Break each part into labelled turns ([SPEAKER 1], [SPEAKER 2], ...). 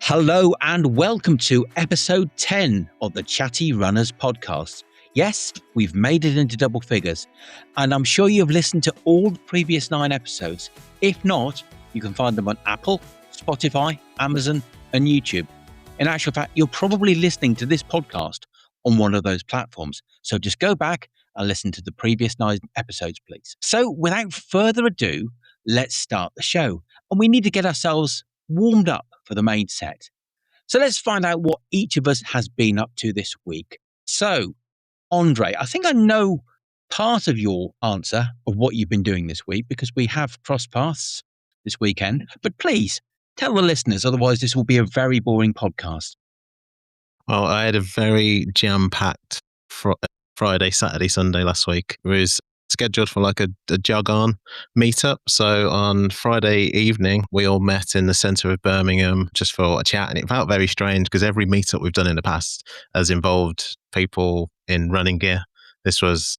[SPEAKER 1] Hello and welcome to episode 10 of the Chatty Runners podcast. Yes, we've made it into double figures, and I'm sure you've listened to all the previous 9 episodes. If not, you can find them on Apple, Spotify, Amazon, and YouTube. In actual fact, you're probably listening to this podcast on one of those platforms. So just go back and listen to the previous 9 episodes, please. So without further ado, let's start the show. And we need to get ourselves warmed up for the main set. So let's find out what each of us has been up to this week. So, Andre, I think I know part of your answer of what you've been doing this week because we have crossed paths this weekend. But please tell the listeners, otherwise this will be a very boring podcast.
[SPEAKER 2] Well, I had a very jam-packed Friday, Saturday, Sunday last week. It was scheduled for like a jog-on meetup. So on Friday evening, we all met in the centre of Birmingham just for a chat. And it felt very strange because every meetup we've done in the past has involved people in running gear. This was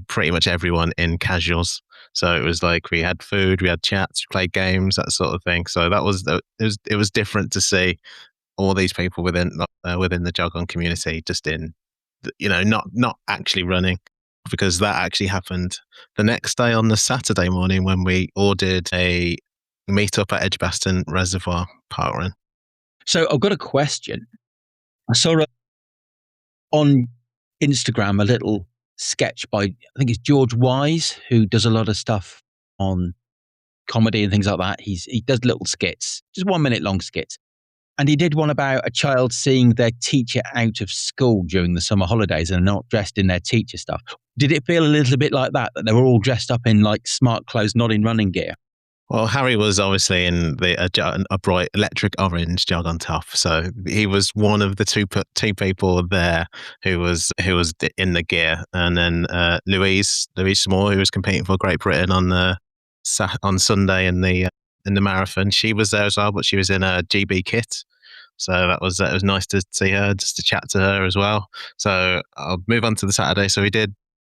[SPEAKER 2] pretty much everyone in casuals. So it was like we had food, we had chats, we played games, that sort of thing. So it was different to see all these people within the jog-on community, just in, not actually running, because that actually happened the next day on the Saturday morning when we ordered a meetup at Edgbaston Reservoir Parkrun.
[SPEAKER 1] So I've got a question. I saw on Instagram a little sketch by, I think it's George Wise, who does a lot of stuff on comedy and things like that. He does little skits, just 1 minute long skits. And he did one about a child seeing their teacher out of school during the summer holidays and not dressed in their teacher stuff. Did it feel a little bit like that they were all dressed up in like smart clothes, not in running gear?
[SPEAKER 2] Well, Harry was obviously in a bright electric orange jog on top, so he was one of the two people there who was in the gear. And then Louise Small, who was competing for Great Britain on Sunday in the marathon, she was there as well, but she was in a GB kit. So it was nice to see her, just to chat to her as well. So I'll move on to the Saturday. So we did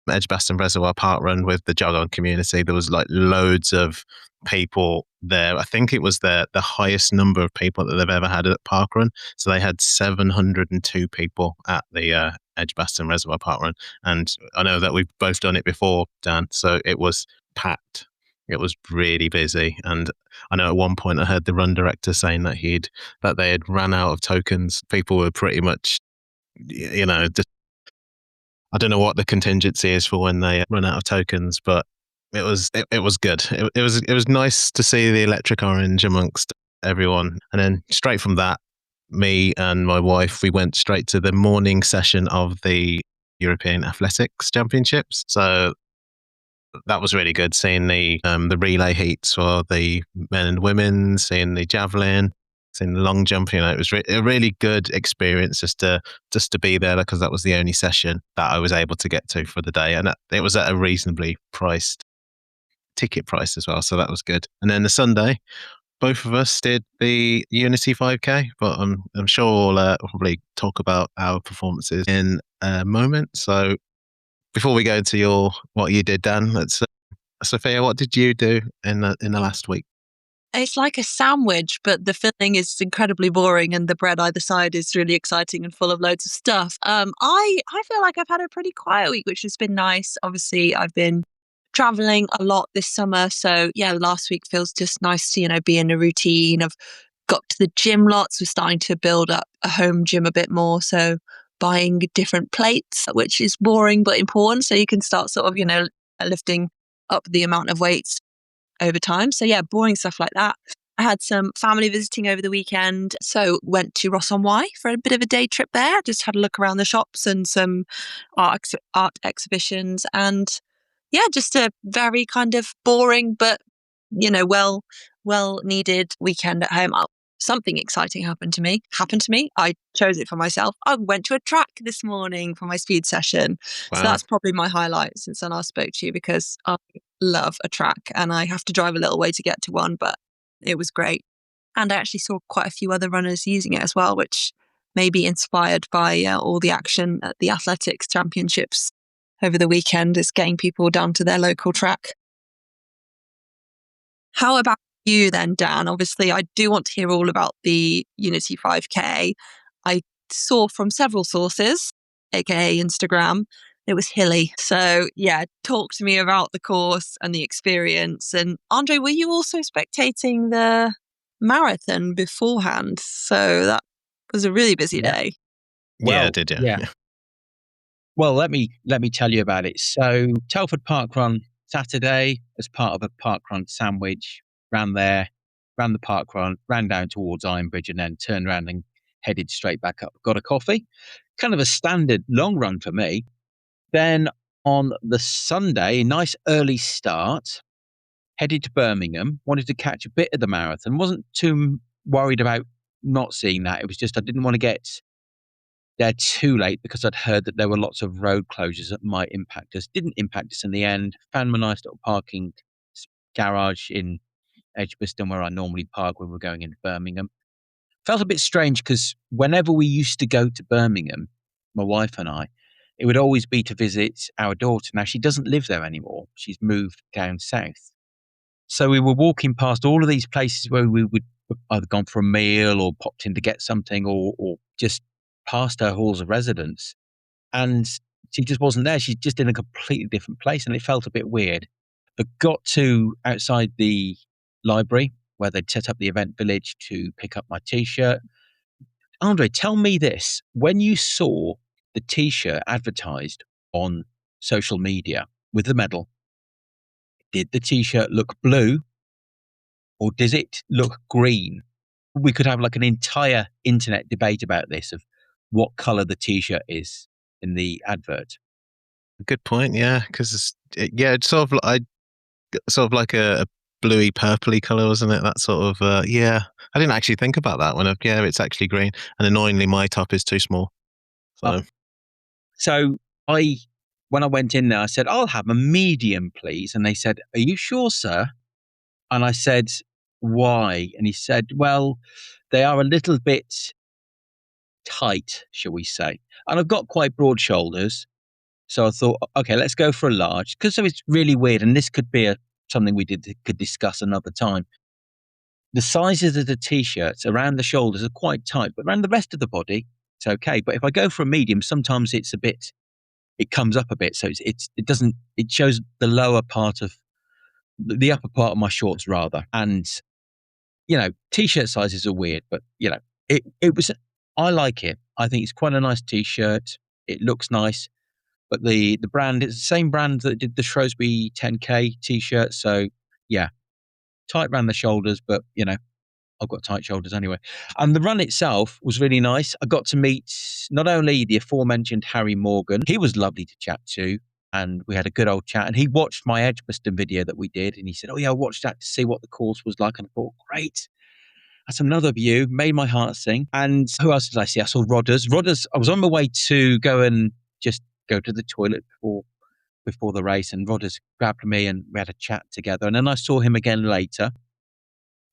[SPEAKER 2] Edgbaston Reservoir Parkrun with the jog-on community. There was like loads of people there. I think it was the highest number of people that they've ever had at Parkrun. So they had 702 people at the Edgbaston Reservoir Parkrun. And I know that we've both done it before, Dan, so it was packed. It was really busy, and I know at one point I heard the run director saying that they had ran out of tokens. People were pretty much, just, I don't know what the contingency is for when they run out of tokens, but it was good. It was nice to see the electric orange amongst everyone, and then straight from that, me and my wife, we went straight to the morning session of the European Athletics Championships. So that was really good, seeing the relay heats for the men and women, seeing the javelin, seeing the long jump. It was a really good experience just to be there, because that was the only session that I was able to get to for the day, and it was at a reasonably priced ticket price as well. So that was good. And then the Sunday, both of us did the Unity 5K, but I'm sure we'll probably talk about our performances in a moment. So before we go into what you did, Dan, Sophia, what did you do in the last week?
[SPEAKER 3] It's like a sandwich, but the filling is incredibly boring, and the bread either side is really exciting and full of loads of stuff. I feel like I've had a pretty quiet week, which has been nice. Obviously, I've been traveling a lot this summer, so yeah, last week feels just nice to be in a routine. I've got to the gym lots. We're starting to build up a home gym a bit more, so buying different plates, which is boring but important, so you can start sort of lifting up the amount of weights over time. So yeah, boring stuff like that. I had some family visiting over the weekend, so went to Ross-on-Wye for a bit of a day trip there. Just had a look around the shops and some art exhibitions, and yeah, just a very kind of boring but well needed weekend at home. Something exciting happened to me. I chose it for myself. I went to a track this morning for my speed session. Wow. So that's probably my highlight since I last spoke to you, because I love a track and I have to drive a little way to get to one, but it was great. And I actually saw quite a few other runners using it as well, which may be inspired by all the action at the Athletics Championships over the weekend. It's getting people down to their local track. How about you then, Dan. Obviously, I do want to hear all about the Unity 5K. I saw from several sources, aka Instagram, it was hilly. So yeah, talk to me about the course and the experience. And Andre, were you also spectating the marathon beforehand? So that was a really busy day.
[SPEAKER 2] Yeah, I
[SPEAKER 1] Well,
[SPEAKER 2] did.
[SPEAKER 1] yeah. Well, let me tell you about it. So Telford Park Run Saturday, as part of a park run sandwich, ran there, ran the park run, ran down towards Ironbridge, and then turned around and headed straight back up. Got a coffee, kind of a standard long run for me. Then on the Sunday, nice early start, headed to Birmingham. Wanted to catch a bit of the marathon. Wasn't too worried about not seeing that. It was just I didn't want to get there too late because I'd heard that there were lots of road closures that might impact us. Didn't impact us in the end. Found my nice little parking garage in Edgbaston where I normally park when we're going into Birmingham. Felt a bit strange because whenever we used to go to Birmingham, my wife and I, it would always be to visit our daughter. Now, she doesn't live there anymore. She's moved down south. So we were walking past all of these places where we would either gone for a meal or popped in to get something or just past her halls of residence. And she just wasn't there. She's just in a completely different place. And it felt a bit weird. But got to outside the library where they'd set up the event village to pick up my T-shirt. Andre, tell me this. When you saw the T-shirt advertised on social media with the medal, did the T-shirt look blue or does it look green? We could have like an entire internet debate about this of what colour the T-shirt is in the advert.
[SPEAKER 2] Good point. Yeah, because it's sort of like a bluey purpley colour, wasn't it? That sort of yeah. I didn't actually think about that one. It's actually green, and annoyingly, my top is too small.
[SPEAKER 1] So when I went in there, I said, "I'll have a medium, please." And they said, "Are you sure, sir?" And I said, "Why?" And he said, "Well, they are a little bit tight, shall we say?" And I've got quite broad shoulders. So I thought, okay, let's go for a large. Because it's really weird. And this could be something we could discuss another time. The sizes of the T-shirts around the shoulders are quite tight, but around the rest of the body, it's okay. But if I go for a medium, sometimes it comes up a bit. So it shows the lower part of the upper part of my shorts rather. And, T-shirt sizes are weird, but I like it. I think it's quite a nice T-shirt. It looks nice. But the brand, it's the same brand that did the Shrewsbury 10K T-shirt. So, yeah, tight around the shoulders, but, I've got tight shoulders anyway. And the run itself was really nice. I got to meet not only the aforementioned Harry Morgan, he was lovely to chat to, and we had a good old chat. And he watched my Edgbaston video that we did, and he said, "Oh, yeah, I watched that to see what the course was like." And I thought, great. That's another view, made my heart sing. And who else did I see? I saw Rodders. I was on my way to go and just go to the toilet before the race, and Rodders grabbed me and we had a chat together. And then I saw him again later.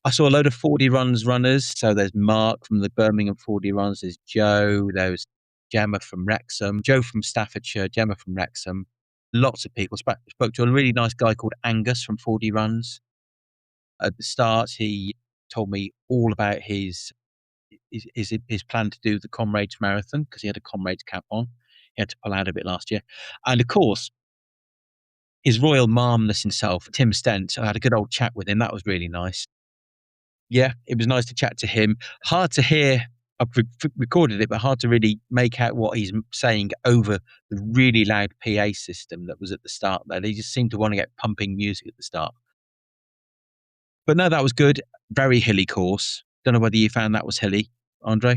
[SPEAKER 1] I saw a load of 40 runners. So there's Mark from the Birmingham 40 runs. There's Joe. There's Gemma from Wrexham. Joe from Staffordshire. Gemma from Wrexham. Lots of people. Spoke to a really nice guy called Angus from 40 runs. At the start, he told me all about his plan to do the Comrades Marathon because he had a Comrades cap on. He had to pull out a bit last year. And of course, his royal marmness himself, Tim Stent, I had a good old chat with him. That was really nice. Yeah, it was nice to chat to him. Hard to hear. I've recorded it, but hard to really make out what he's saying over the really loud PA system that was at the start there. They just seemed to want to get pumping music at the start. But no, that was good. Very hilly course. Don't know whether you found that was hilly, Andre?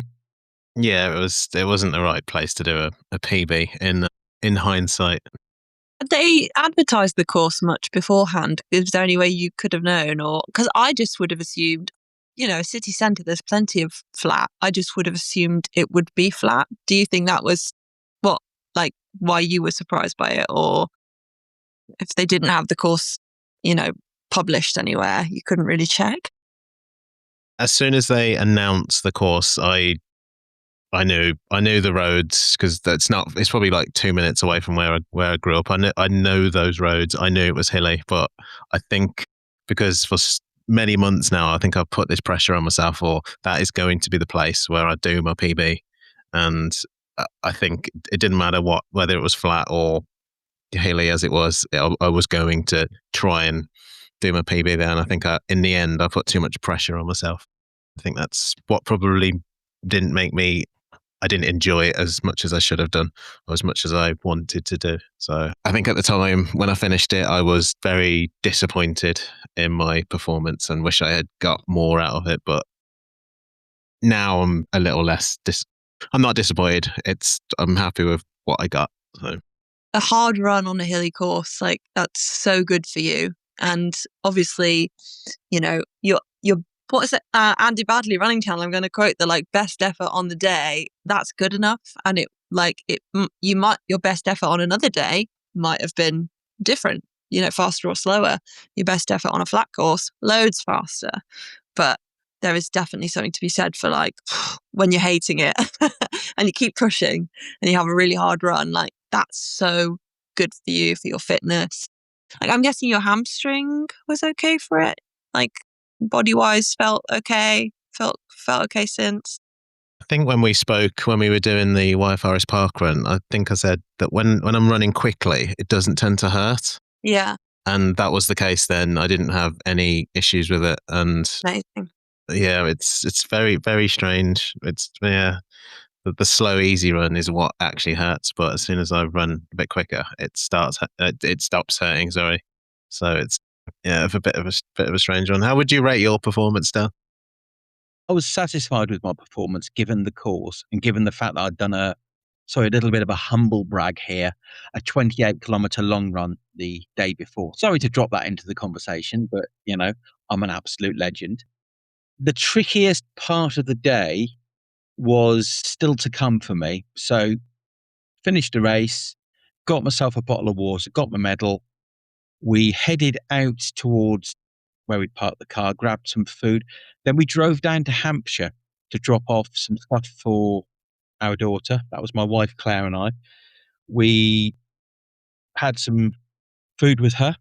[SPEAKER 2] Yeah, it wasn't the right place to do a PB in hindsight.
[SPEAKER 3] They advertised the course much beforehand. Is there any way you could have known? Or because I just would have assumed, city centre, there's plenty of flat. I just would have assumed it would be flat. Do you think that was why you were surprised by it? Or if they didn't have the course, published anywhere, you couldn't really check?
[SPEAKER 2] As soon as they announced the course, I knew the roads because it's probably like 2 minutes away from where I grew up. I know those roads. I knew it was hilly, but I think because for many months now, I think I've put this pressure on myself, or that is going to be the place where I do my PB. And I think it didn't matter whether it was flat or hilly as it was, I was going to try and do my PB there. And I think in the end, I put too much pressure on myself. I think that's what probably I didn't enjoy it as much as I should have done, or as much as I wanted to do. So I think at the time when I finished it, I was very disappointed in my performance and wish I had got more out of it. But now I'm a little less, I'm not disappointed. I'm happy with what I got. So
[SPEAKER 3] a hard run on a hilly course, like that's so good for you. And obviously, you're what is it? Andy Badley running channel. I'm going to quote the best effort on the day. That's good enough. And your best effort on another day might have been different, faster or slower. Your best effort on a flat course, loads faster. But there is definitely something to be said for when you're hating it and you keep pushing and you have a really hard run, that's so good for you, for your fitness. I'm guessing your hamstring was okay for it. Body wise felt okay, felt okay since.
[SPEAKER 2] I think when we spoke, when we were doing the White Forest Park run, I think I said that when I'm running quickly, it doesn't tend to hurt.
[SPEAKER 3] Yeah.
[SPEAKER 2] And that was the case then. I didn't have any issues with it. And
[SPEAKER 3] amazing.
[SPEAKER 2] Yeah, it's very, very strange. The slow, easy run is what actually hurts. But as soon as I run a bit quicker, it stops hurting. Sorry. So it's a bit of a strange one. How would you rate your performance, Dan?
[SPEAKER 1] I was satisfied with my performance given the course and given the fact that I'd done a little bit of a humble brag here, a 28-kilometre long run the day before. Sorry to drop that into the conversation, but, I'm an absolute legend. The trickiest part of the day was still to come for me. So finished the race, got myself a bottle of water, got my medal. We headed out towards where we'd parked the car, grabbed some food. Then we drove down to Hampshire to drop off some stuff for our daughter. That was my wife, Claire, and I. We had some food with her,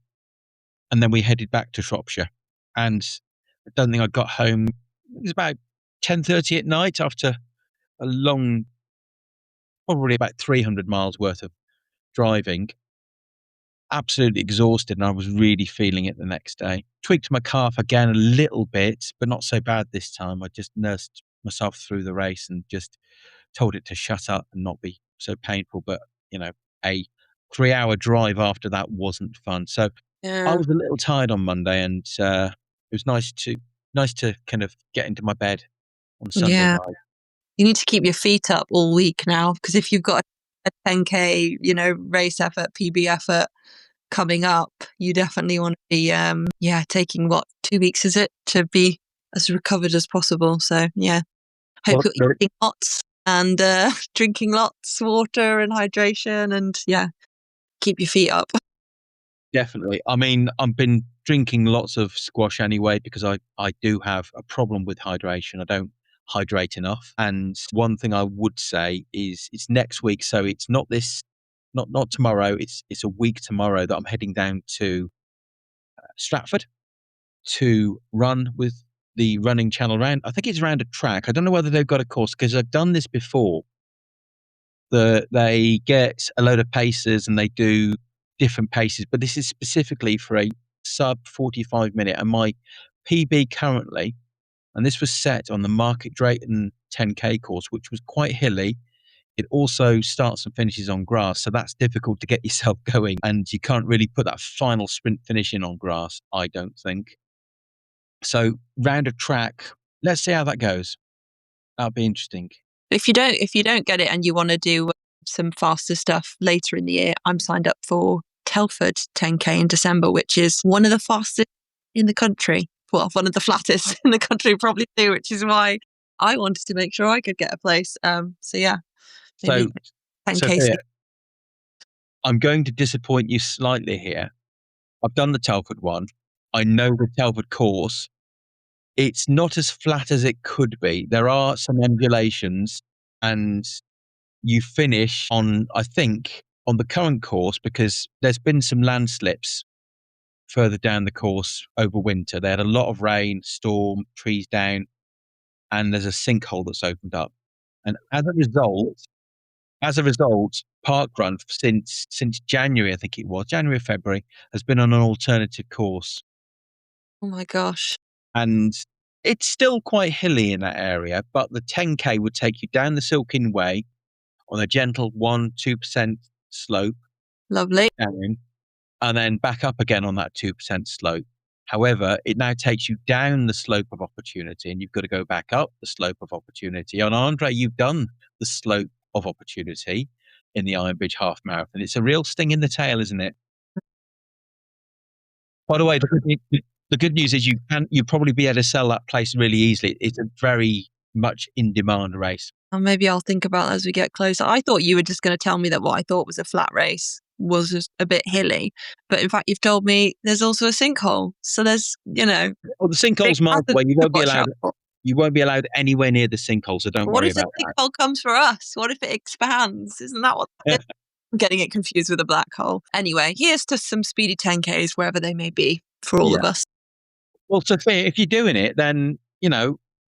[SPEAKER 1] and then we headed back to Shropshire. And I don't think I got home. It was about 10:30 at night after a long, probably about 300 miles worth of driving. Absolutely exhausted, and I was really feeling it the next day. Tweaked my calf again a little bit, but not so bad this time. I just nursed myself through the race and just told it to shut up and not be so painful. But, a 3-hour drive after that wasn't fun. So I was a little tired on Monday, and it was nice to kind of get into my bed on Sunday night.
[SPEAKER 3] You need to keep your feet up all week now, because if you've got a 10K, race effort, PB effort coming up, you definitely want to be, taking 2 weeks, is it, to be as recovered as possible. So, hope you're eating lots and drinking lots of water and hydration, and, keep your feet up.
[SPEAKER 1] Definitely. I mean, I've been drinking lots of squash anyway, because I do have a problem with hydration. I don't hydrate enough. And one thing I would say is it's next week. So it's not tomorrow. It's a week tomorrow that I'm heading down to Stratford to run with the running channel round. I think it's around a track. I don't know whether they've got a course, because I've done this before. They get a load of paces and they do different paces, but this is specifically for a sub 45 minute. And my PB currently, and this was set on the Market Drayton 10K course, which was quite hilly. It also starts and finishes on grass, so that's difficult to get yourself going, and you can't really put that final sprint finish in on grass, I don't think. So round a track, let's see how that goes. That'll be interesting.
[SPEAKER 3] If you don't get it and you want to do some faster stuff later in the year, I'm signed up for Telford 10K in December, which is one of the fastest in the country. Well, one of the flattest in the country probably too, which is why I wanted to make sure I could get a place.
[SPEAKER 1] So 10K. I'm going to disappoint you slightly here. I've done the Telford one. I know the Telford course. It's not as flat as it could be. There are some undulations, and you finish on the current course, because there's been some landslips further down the course over winter. They had a lot of rain, storm, trees down, and there's a sinkhole that's opened up. And as a result, Parkrun since January, I think it was January, February, has been on an alternative course,
[SPEAKER 3] Oh my gosh.
[SPEAKER 1] and it's still quite hilly in that area. But the 10K would take you down the Silkin Way on a gentle 1-2% slope
[SPEAKER 3] Lovely.
[SPEAKER 1] down, and then back up again on that 2% slope. However, it now takes you down the slope of opportunity, and you've got to go back up the slope of opportunity. And Andre, you've done the slope of opportunity in the Ironbridge Half Marathon. It's a real sting in the tail, isn't it? By the way, the good news is you probably be able to sell that place really easily. It's a very much in demand race.
[SPEAKER 3] And maybe I'll think about that as we get closer. I thought you were just going to tell me that what I thought was a flat race was just a bit hilly. But in fact, you've told me there's also a sinkhole. So there's,
[SPEAKER 1] Well, the sinkhole's miles away. You won't be
[SPEAKER 3] watch
[SPEAKER 1] allowed.
[SPEAKER 3] out for.
[SPEAKER 1] You won't be allowed anywhere near the sinkhole, so don't
[SPEAKER 3] What
[SPEAKER 1] worry
[SPEAKER 3] if the
[SPEAKER 1] about that.
[SPEAKER 3] sinkhole comes for us? What if it expands? Isn't that what I'm getting it confused with a black hole? Anyway, here's to some speedy 10Ks wherever they may be for all of us.
[SPEAKER 1] Well, Sophia, if you're doing it, then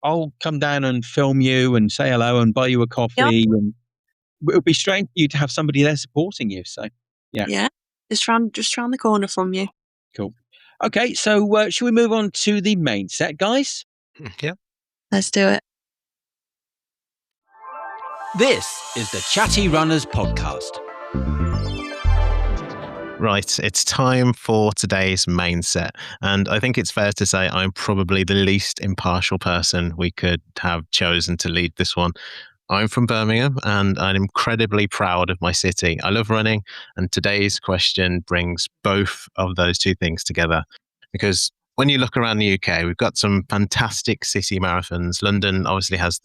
[SPEAKER 1] I'll come down and film you and say hello and buy you a coffee.
[SPEAKER 3] Yeah.
[SPEAKER 1] And it would be strange for you to have somebody there supporting you. So,
[SPEAKER 3] Yeah, just round the corner from you.
[SPEAKER 1] Cool. Okay, so should we move on to the main set, guys?
[SPEAKER 2] Yeah.
[SPEAKER 3] Let's do it.
[SPEAKER 1] This is the Chatty Runners podcast.
[SPEAKER 2] Right, it's time for today's main set. And I think it's fair to say I'm probably the least impartial person we could have chosen to lead this one. I'm from Birmingham and I'm incredibly proud of my city. I love running, and today's question brings both of those two things together. Because when you look around the UK, we've got some fantastic city marathons. London obviously has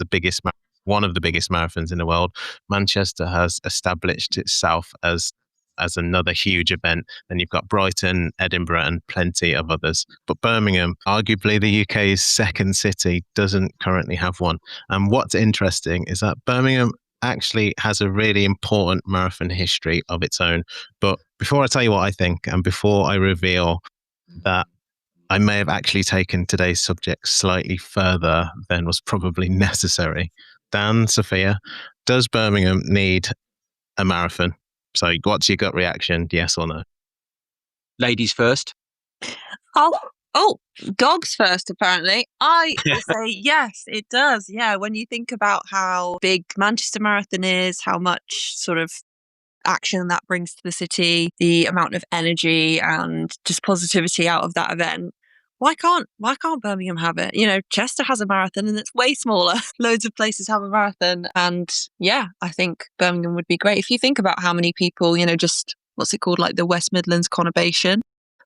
[SPEAKER 2] one of the biggest marathons in the world. Manchester has established itself as another huge event. Then you've got Brighton, Edinburgh, and plenty of others. But Birmingham, arguably the UK's second city, doesn't currently have one. And what's interesting is that Birmingham actually has a really important marathon history of its own. But before I tell you what I think, and before I reveal that I may have actually taken today's subject slightly further than was probably necessary, Dan, Sophia, does Birmingham need a marathon? So what's your gut reaction, yes or no?
[SPEAKER 1] Ladies first.
[SPEAKER 3] Oh, dogs first, apparently. I will say yes, it does. Yeah, when you think about how big Manchester Marathon is, how much sort of action that brings to the city, the amount of energy and just positivity out of that event. Why can't Birmingham have it? Chester has a marathon and it's way smaller. Loads of places have a marathon. And yeah, I think Birmingham would be great. If you think about how many people, just what's it called, like the West Midlands conurbation,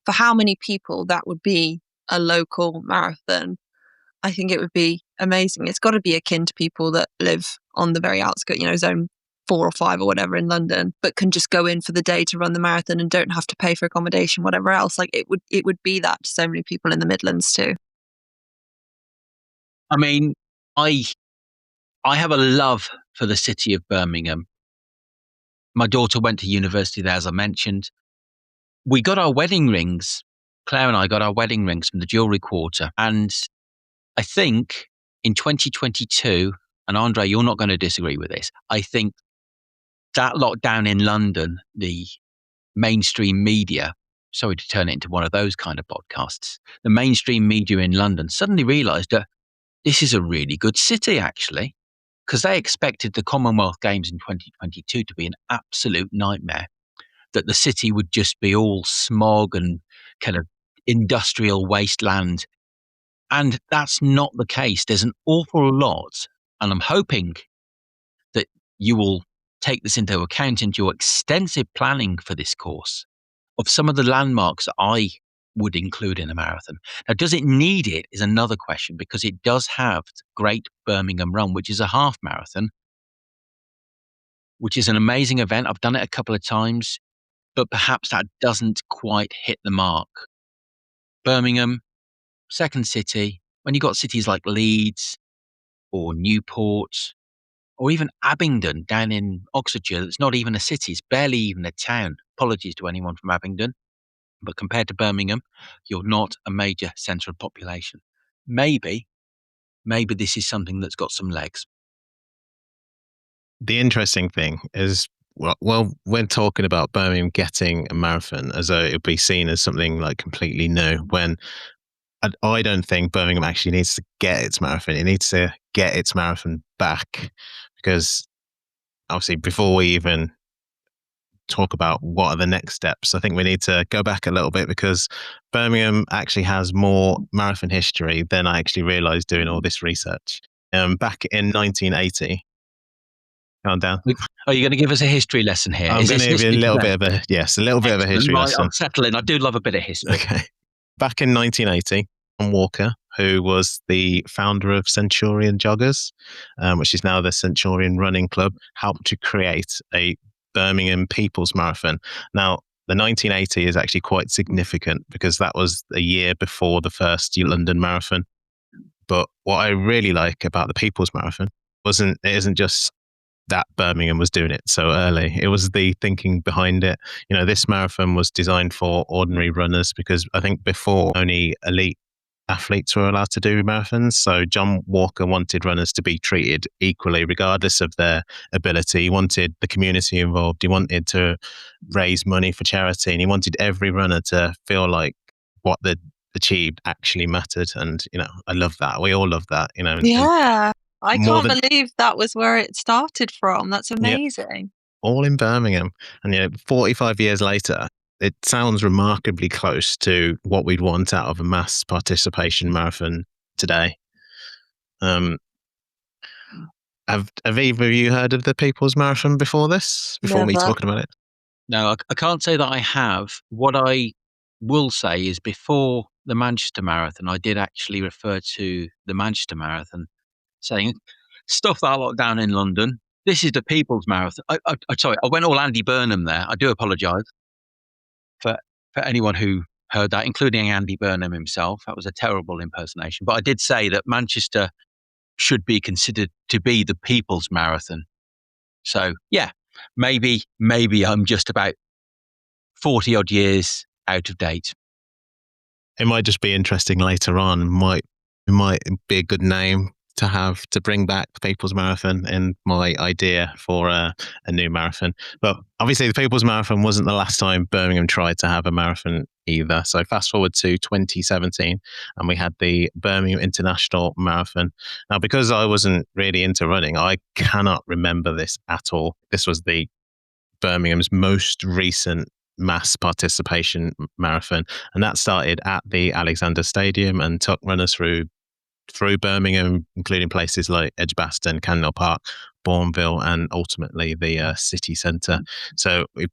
[SPEAKER 3] for how many people that would be a local marathon, I think it would be amazing. It's got to be akin to people that live on the very outskirts, zone 4 or 5 or whatever in London, but can just go in for the day to run the marathon and don't have to pay for accommodation, whatever else. Like it would be that to so many people in the Midlands too.
[SPEAKER 1] I mean, I have a love for the city of Birmingham. My daughter went to university there, as I mentioned. We got our wedding rings. Claire and I got our wedding rings from the Jewellery Quarter. And I think in 2022, and Andre, you're not going to disagree with this, I think that lockdown in London, the mainstream media, sorry to turn it into one of those kind of podcasts, the mainstream media in London suddenly realised that this is a really good city, actually, because they expected the Commonwealth Games in 2022 to be an absolute nightmare, that the city would just be all smog and kind of industrial wasteland. And that's not the case. There's an awful lot, and I'm hoping that you will take this into account into your extensive planning for this course, of some of the landmarks that I would include in a marathon. Now, does it need it is another question, because it does have the Great Birmingham Run, which is a half marathon, which is an amazing event. I've done it a couple of times, but perhaps that doesn't quite hit the mark. Birmingham, second city, when you've got cities like Leeds or Newport, or even Abingdon down in Oxfordshire, that's not even a city, it's barely even a town. Apologies to anyone from Abingdon. But compared to Birmingham, you're not a major centre of population. Maybe this is something that's got some legs.
[SPEAKER 2] The interesting thing is, well, we're talking about Birmingham getting a marathon as though it would be seen as something like completely new, when I don't think Birmingham actually needs to get its marathon. It needs to get its marathon back, because obviously before we even talk about what are the next steps, I think we need to go back a little bit, because Birmingham actually has more marathon history than I actually realised doing all this research. Back in 1980, calm down.
[SPEAKER 1] Are you going to give us a history lesson here?
[SPEAKER 2] I'm going to give you a little bit of a history
[SPEAKER 1] right,
[SPEAKER 2] lesson.
[SPEAKER 1] I'm settling. I do love a bit of history.
[SPEAKER 2] Okay. Back in 1980, John Walker, who was the founder of Centurion Joggers, which is now the Centurion Running Club, helped to create a Birmingham People's Marathon. Now, the 1980 is actually quite significant, because that was a year before the first London Marathon. But what I really like about the People's Marathon it isn't just that Birmingham was doing it so early. It was the thinking behind it. You know, this marathon was designed for ordinary runners, because I think before only elite athletes were allowed to do marathons. So John Walker wanted runners to be treated equally, regardless of their ability. He wanted the community involved. He wanted to raise money for charity, and he wanted every runner to feel like what they'd achieved actually mattered. And, you know, I love that. We all love that, you know.
[SPEAKER 3] Yeah. I can't believe that was where it started from. That's amazing.
[SPEAKER 2] Yep. All in Birmingham. And, you know, 45 years later, it sounds remarkably close to what we'd want out of a mass participation marathon today. Have either of you heard of the People's Marathon before this? Before me talking about it?
[SPEAKER 1] No, I can't say that I have. What I will say is, before the Manchester Marathon, I did actually refer to the Manchester Marathon, saying stuff that lot down in London. This is the People's Marathon. Sorry, I went all Andy Burnham there. I do apologise for anyone who heard that, including Andy Burnham himself. That was a terrible impersonation. But I did say that Manchester should be considered to be the People's Marathon. So, yeah, maybe I'm just about 40 odd years out of date.
[SPEAKER 2] It might just be interesting later on. It might be a good name to have to bring back the People's Marathon in my idea for a new marathon. But obviously the People's Marathon wasn't the last time Birmingham tried to have a marathon either. So fast forward to 2017, and we had the Birmingham International Marathon. Now, because I wasn't really into running, I cannot remember this at all. This was the Birmingham's most recent mass participation marathon, and that started at the Alexander Stadium and took runners through Birmingham, including places like Edgbaston, Cannon Park, Bournville, and ultimately the city centre. So we've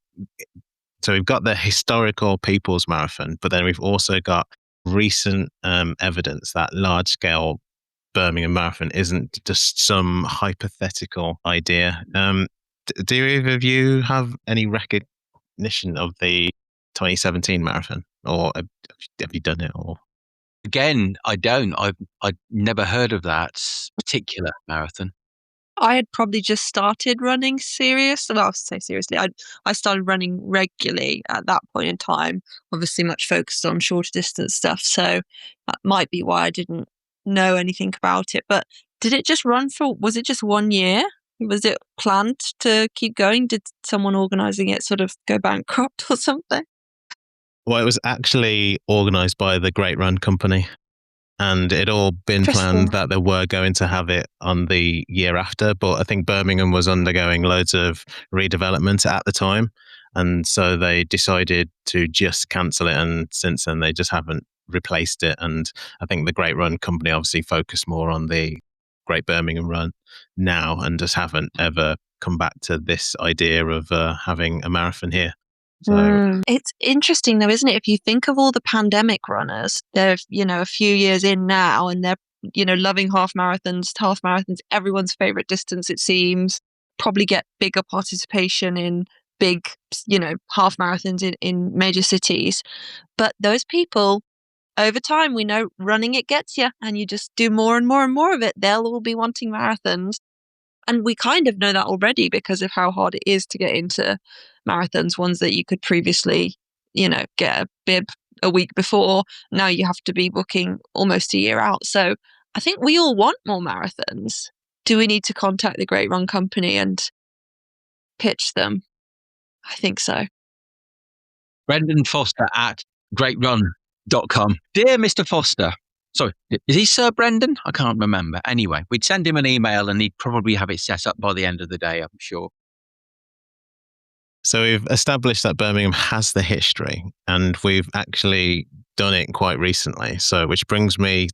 [SPEAKER 2] got the historical People's Marathon, but then we've also got recent evidence that large-scale Birmingham Marathon isn't just some hypothetical idea. Do either of you have any recognition of the 2017 marathon, or have you done it? Or
[SPEAKER 1] again, I don't. I'd never heard of that particular marathon.
[SPEAKER 3] I had probably just started running seriously. I started running regularly at that point in time, obviously much focused on shorter distance stuff. So that might be why I didn't know anything about it. But did it just was it just 1 year? Was it planned to keep going? Did someone organising it sort of go bankrupt or something?
[SPEAKER 2] Well, it was actually organised by the Great Run Company, and it all been planned that they were going to have it on the year after. But I think Birmingham was undergoing loads of redevelopment at the time, and so they decided to just cancel it. And since then, they just haven't replaced it. And I think the Great Run Company obviously focus more on the Great Birmingham Run now, and just haven't ever come back to this idea of having a marathon here. So
[SPEAKER 3] it's interesting though, isn't it? If you think of all the pandemic runners, they're, a few years in now, and they're, loving half marathons. Everyone's favorite distance, it seems. Probably get bigger participation in big, half marathons in major cities. But those people, over time, we know running it gets you, and you just do more and more and more of it. They'll all be wanting marathons. And we kind of know that already because of how hard it is to get into marathons, ones that you could previously, get a bib a week before. Now you have to be booking almost a year out. So I think we all want more marathons. Do we need to contact the Great Run Company and pitch them? I think so.
[SPEAKER 1] Brendan Foster at greatrun.com. Dear Mr. Foster, sorry, is he Sir Brendan? I can't remember. Anyway, we'd send him an email and he'd probably have it set up by the end of the day, I'm sure.
[SPEAKER 2] So we've established that Birmingham has the history, and we've actually done it quite recently. So, which brings me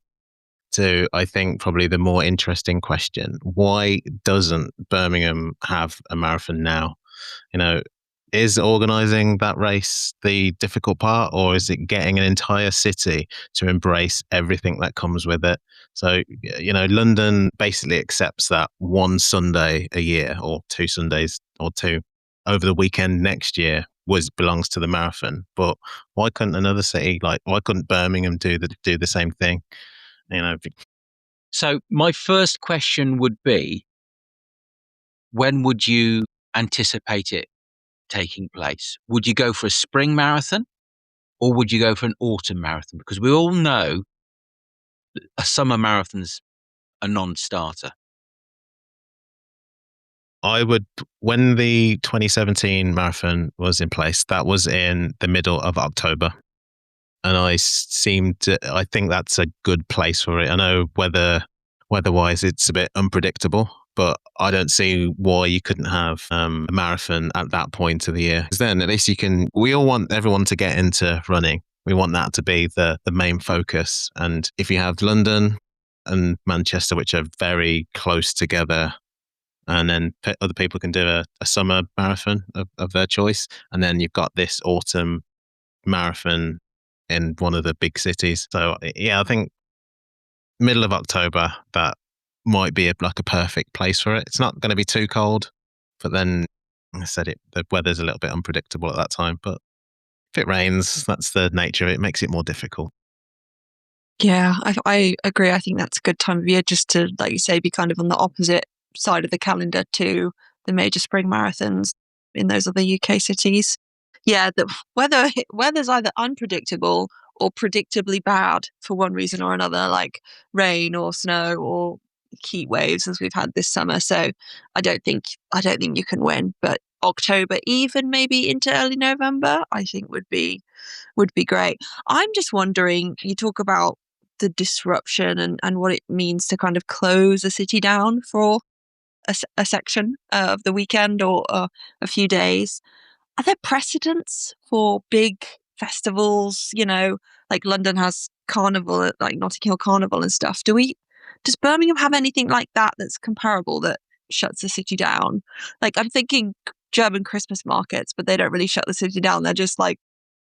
[SPEAKER 2] to, I think, probably the more interesting question. Why doesn't Birmingham have a marathon now? Is organising that race the difficult part, or is it getting an entire city to embrace everything that comes with it? So, London basically accepts that one Sunday a year, or 2 Sundays, or 2 over the weekend next year belongs to the marathon. But why couldn't another city, why couldn't Birmingham do the same thing?
[SPEAKER 1] So my first question would be, when would you anticipate it taking place? Would you go for a spring marathon, or would you go for an autumn marathon? Because we all know a summer marathon's a non-starter.
[SPEAKER 2] When the 2017 marathon was in place, that was in the middle of October. And I think that's a good place for it. I know weather-wise it's a bit unpredictable, but I don't see why you couldn't have a marathon at that point of the year. Because then at least we all want everyone to get into running. We want that to be the main focus. And if you have London and Manchester, which are very close together, and then other people can do a summer marathon of their choice. And then you've got this autumn marathon in one of the big cities. So yeah, I think middle of October, that might be a perfect place for it. It's not going to be too cold, but then I said the weather's a little bit unpredictable at that time. But if it rains, that's the nature of it. It makes it more difficult.
[SPEAKER 3] Yeah, I agree. I think that's a good time of year just to, like you say, be kind of on the opposite side of the calendar to the major spring marathons in those other UK cities. Yeah, the weather's either unpredictable or predictably bad for one reason or another, like rain or snow or heat waves as we've had this summer. So I don't think you can win. But October, even maybe into early November, I think would be great. I'm just wondering, you talk about the disruption and what it means to kind of close a city down for a section of the weekend or a few days. Are there precedents for big festivals? Like London has Carnival, like Notting Hill Carnival and stuff. Does Birmingham have anything like that that's comparable that shuts the city down? Like I'm thinking German Christmas markets, but they don't really shut the city down. They're just like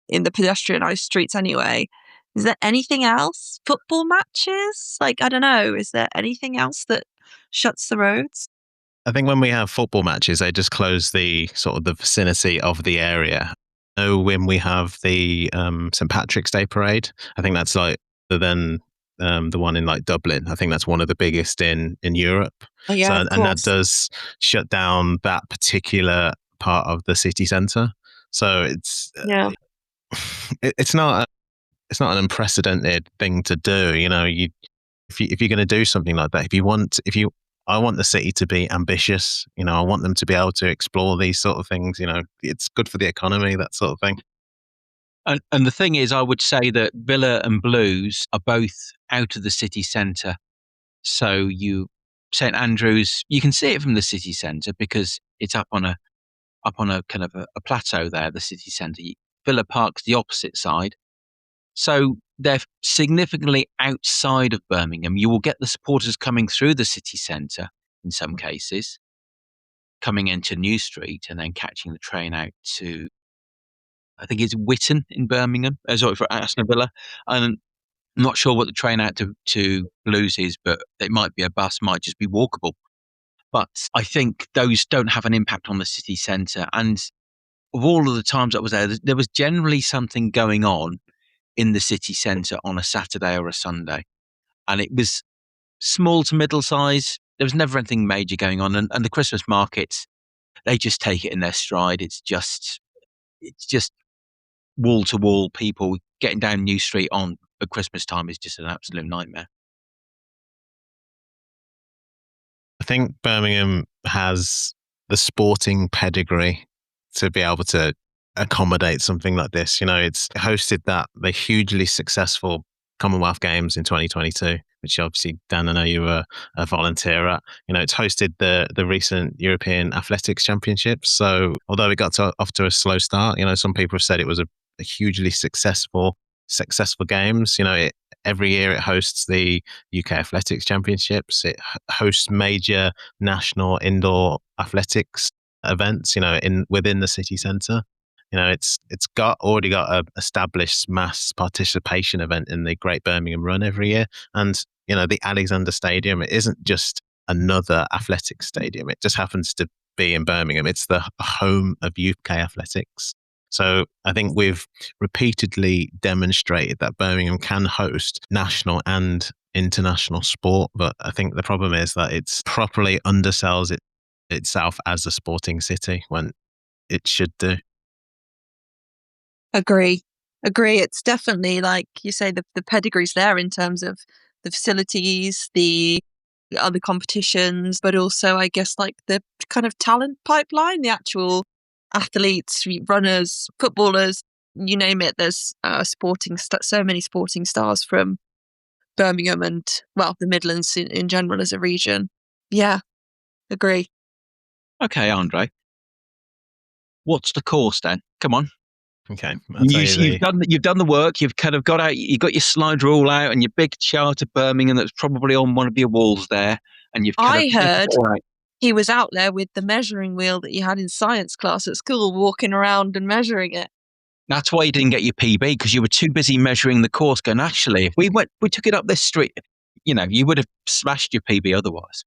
[SPEAKER 3] in the pedestrianised streets anyway. Is there anything else? Football matches? Like, I don't know. Is there anything else that shuts the roads?
[SPEAKER 2] I think when we have football matches, they just close the sort of the vicinity of the area. When we have the St. Patrick's Day parade, I think that's the one in Dublin. I think that's one of the biggest in Europe.
[SPEAKER 3] Oh, yeah, of course.
[SPEAKER 2] And that does shut down that particular part of the city centre. So it's not an unprecedented thing to do. If you're going to do something like that, I want the city to be ambitious. I want them to be able to explore these sort of things. It's good for the economy, that sort of thing.
[SPEAKER 1] And the thing is, I would say that Villa and Blues are both out of the city centre. So St Andrews, you can see it from the city centre because it's up on a kind of a plateau there, the city centre. Villa Park's the opposite side. So they're significantly outside of Birmingham. You will get the supporters coming through the city centre in some cases, coming into New Street and then catching the train out to, I think it's Witton in Birmingham, for Aston Villa. And I'm not sure what the train out to Blues is, but it might be a bus, might just be walkable. But I think those don't have an impact on the city centre. And of all of the times I was there was generally something going on in the city centre on a Saturday or a Sunday. And it was small to middle size. There was never anything major going on. And the Christmas markets, they just take it in their stride. It's just wall-to-wall people getting down New Street at Christmas time is just an absolute nightmare.
[SPEAKER 2] I think Birmingham has the sporting pedigree to be able to accommodate something like this. It's hosted the hugely successful Commonwealth Games in 2022, which obviously, Dan, I know you were a volunteer at. It's hosted the recent European Athletics Championships. So although it got off to a slow start, some people have said it was a hugely successful games. Every year it hosts the UK Athletics Championships. It hosts major national indoor athletics events, within the city centre. It's already got a established mass participation event in the Great Birmingham Run every year. And, the Alexander Stadium, it isn't just another athletics stadium. It just happens to be in Birmingham. It's the home of UK athletics. So I think we've repeatedly demonstrated that Birmingham can host national and international sport. But I think the problem is that it's properly undersells itself as a sporting city when it should do.
[SPEAKER 3] Agree. It's definitely, like you say, the pedigree's there in terms of the facilities, the other competitions, but also, I guess, like the kind of talent pipeline, the actual athletes, runners, footballers, you name it. There's so many sporting stars from Birmingham and, well, the Midlands in general as a region. Yeah, agree.
[SPEAKER 1] Okay, Andre. What's the course then? Come on.
[SPEAKER 2] Okay,
[SPEAKER 1] you've done the work. You've kind of got out. You got your slide rule out and your big chart of Birmingham that's probably on one of your walls there. And you've.
[SPEAKER 3] I heard he was out there with the measuring wheel that you had in science class at school, walking around and measuring it.
[SPEAKER 1] That's why you didn't get your PB, because you were too busy measuring the course. Going, actually, if we took it up this street, you would have smashed your PB otherwise.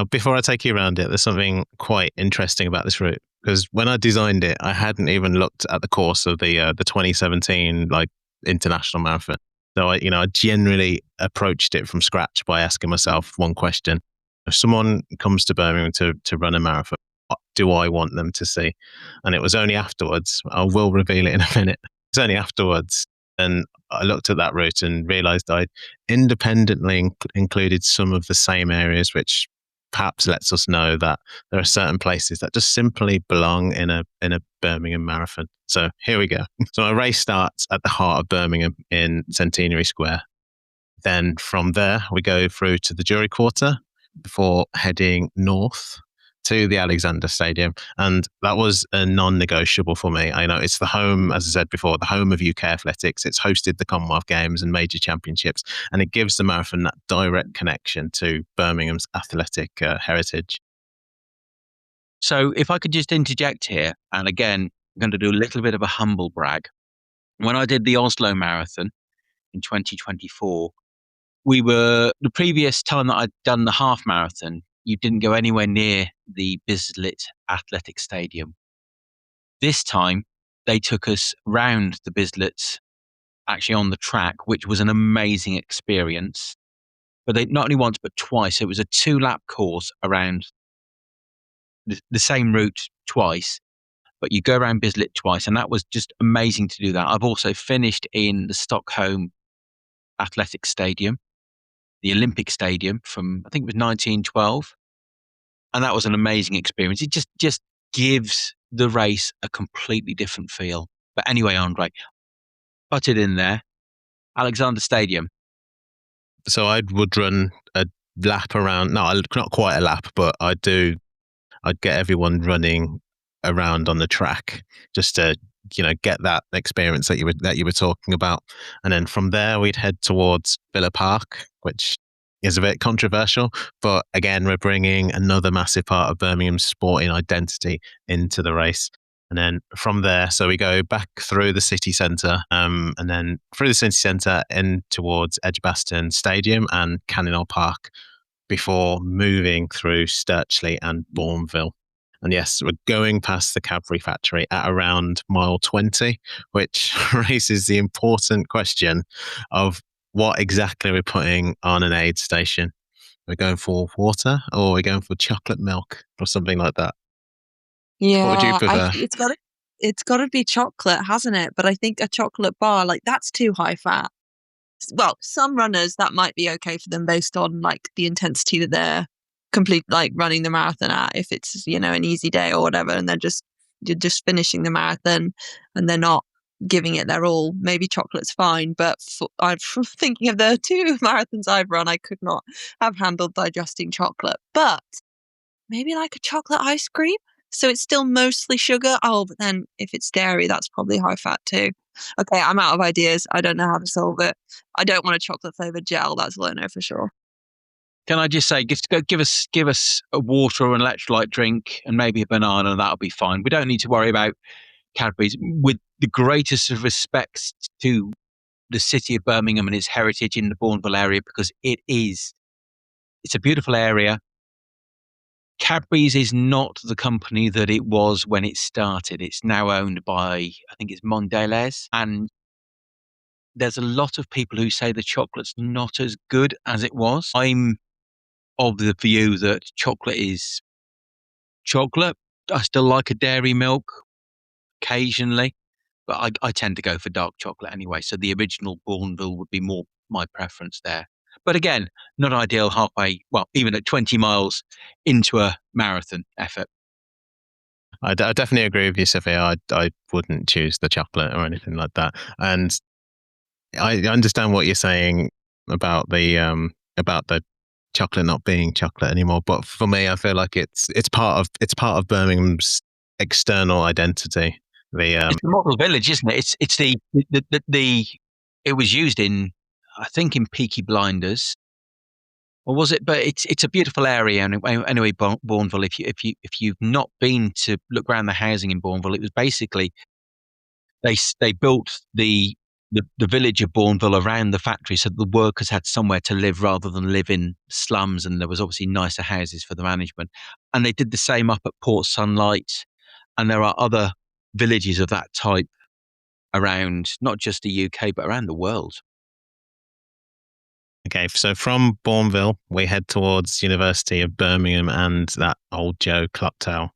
[SPEAKER 2] Before I take you around it, there's something quite interesting about this route, because when I designed it, I hadn't even looked at the course of the 2017 international marathon. So I generally approached it from scratch by asking myself one question: if someone comes to Birmingham to run a marathon, what do I want them to see? And it was only afterwards. I will reveal it in a minute. It's only afterwards, and I looked at that route and realised I'd independently included some of the same areas, which perhaps lets us know that there are certain places that just simply belong in a Birmingham marathon. So here we go. So my race starts at the heart of Birmingham in Centenary Square. Then from there, we go through to the Jewellery Quarter before heading north to the Alexander Stadium. And that was a non-negotiable for me. I know it's the home, as I said before, the home of UK athletics. It's hosted the Commonwealth Games and major championships, and it gives the marathon that direct connection to Birmingham's athletic heritage.
[SPEAKER 1] So if I could just interject here, and again, I'm going to do a little bit of a humble brag. When I did the Oslo Marathon in 2024, the previous time that I'd done the half marathon, you didn't go anywhere near the Bislett Athletic Stadium. This time, they took us round the Bislett, actually on the track, which was an amazing experience. But they not only once, but twice. It was a 2-lap course around the same route twice, but you go around Bislett twice, and that was just amazing to do that. I've also finished in the Stockholm Athletic Stadium, the Olympic Stadium from, I think it was 1912. And that was an amazing experience. It just gives the race a completely different feel. But anyway, Andre, put it in there. Alexander Stadium.
[SPEAKER 2] So I would run a lap around, no, not quite a lap, but I'd get everyone running around on the track just to, get that experience that you were talking about. And then from there, we'd head towards Villa Park, which is a bit controversial, but again, we're bringing another massive part of Birmingham's sporting identity into the race. And then from there, so we go back through the city centre, and then through the city centre in towards Edgbaston Stadium and Cannonall Park before moving through Sturchley and Bournville. And yes, we're going past the Cadbury factory at around mile 20, which raises the important question of what exactly we're putting on an aid station. We're going for water, or we're going for chocolate milk or something like that.
[SPEAKER 3] Yeah,
[SPEAKER 2] what would you prefer?
[SPEAKER 3] it's got to be chocolate, hasn't it? But I think a chocolate bar, like, that's too high fat. Well, some runners, that might be okay for them based on like the intensity that they're like running the marathon at. If it's, an easy day or whatever, and you're just finishing the marathon and they're not giving it their all, maybe chocolate's fine. But I'm thinking of the 2 marathons I've run, I could not have handled digesting chocolate. But maybe like a chocolate ice cream. So it's still mostly sugar. Oh, but then if it's dairy, that's probably high fat too. Okay, I'm out of ideas. I don't know how to solve it. I don't want a chocolate flavored gel. That's all I know for sure.
[SPEAKER 1] Can I just say, give us a water or an electrolyte drink and maybe a banana, and that'll be fine. We don't need to worry about Cadbury's. With the greatest of respects to the city of Birmingham and its heritage in the Bournville area, because it's a beautiful area. Cadbury's is not the company that it was when it started. It's now owned by, I think it's Mondelez. And there's a lot of people who say the chocolate's not as good as it was. I'm of the view that chocolate is chocolate. I still like a dairy milk occasionally, but I tend to go for dark chocolate anyway. So the original Bournville would be more my preference there. But again, not ideal halfway, well, even at 20 miles into a marathon effort.
[SPEAKER 2] I definitely agree with you, Sophia. I wouldn't choose the chocolate or anything like that. And I understand what you're saying about the chocolate not being chocolate anymore. But for me, I feel like it's part of Birmingham's external identity.
[SPEAKER 1] It's the model village, isn't it? It's the it was used in, I think, in Peaky Blinders, or was it? But it's a beautiful area anyway. Bournville. If you've not been to look around the housing in Bournville, it was basically they built the village of Bournville around the factory, so the workers had somewhere to live rather than live in slums, and there was obviously nicer houses for the management. And they did the same up at Port Sunlight, and there are other villages of that type around not just the UK but around the world.
[SPEAKER 2] Okay, so from Bournville, we head towards University of Birmingham and that Old Joe clock tower.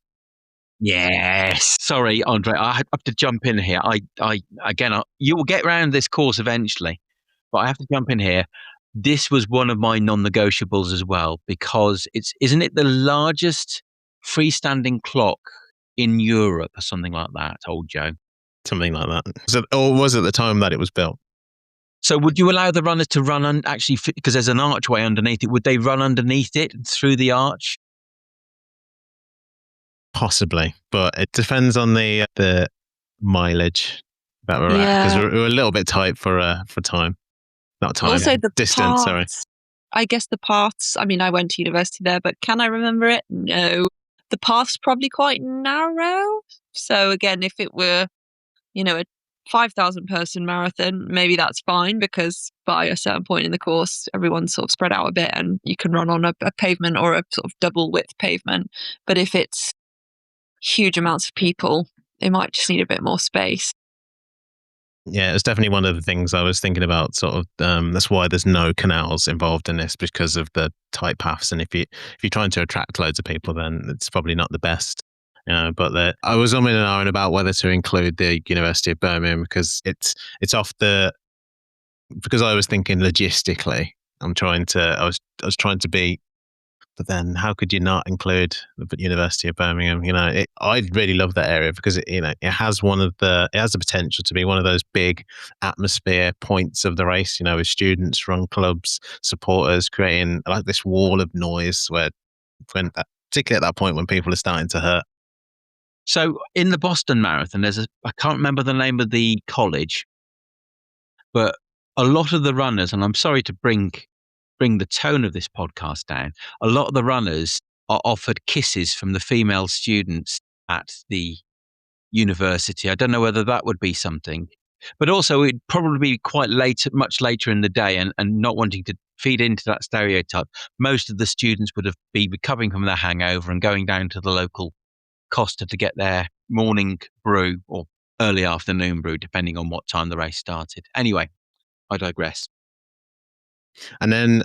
[SPEAKER 1] Yes. Sorry, Andre, I have to jump in here. You will get around this course eventually, but I have to jump in here. This was one of my non-negotiables as well, because isn't it the largest freestanding clock in Europe or something like that, Old Joe?
[SPEAKER 2] Something like that. Or was it the time that it was built?
[SPEAKER 1] So would you allow the runners to run actually, because there's an archway underneath it, would they run underneath it through the arch?
[SPEAKER 2] Possibly, but it depends on the mileage that we're at, because we're a little bit tight for time. Not time,
[SPEAKER 3] also the
[SPEAKER 2] distance,
[SPEAKER 3] paths,
[SPEAKER 2] sorry.
[SPEAKER 3] I guess the paths, I mean, I went to university there, but can I remember it? No. The path's probably quite narrow. So again, if it were, a 5,000 person marathon, maybe that's fine, because by a certain point in the course, everyone's sort of spread out a bit and you can run on a pavement or a sort of double width pavement. But if it's huge amounts of people, they might just need a bit more space.
[SPEAKER 2] Yeah, it's definitely one of the things I was thinking about. Sort of, that's why there's no canals involved in this, because of the tight paths. And if you're trying to attract loads of people, then it's probably not the best. But I was umming and ahhing about whether to include the University of Birmingham, because it's off because I was thinking logistically. I was trying to be. But then, how could you not include the University of Birmingham? I really love that area because it has the potential to be one of those big atmosphere points of the race. With students, run clubs, supporters, creating like this wall of noise particularly at that point when people are starting to hurt.
[SPEAKER 1] So in the Boston Marathon, I can't remember the name of the college, but a lot of the runners, and I'm sorry to bring the tone of this podcast down, a lot of the runners are offered kisses from the female students at the university. I don't know whether that would be something, but also it'd probably be quite much later in the day, and not wanting to feed into that stereotype. Most of the students would be recovering from their hangover and going down to the local Costa to get their morning brew or early afternoon brew, depending on what time the race started. Anyway, I digress.
[SPEAKER 2] And then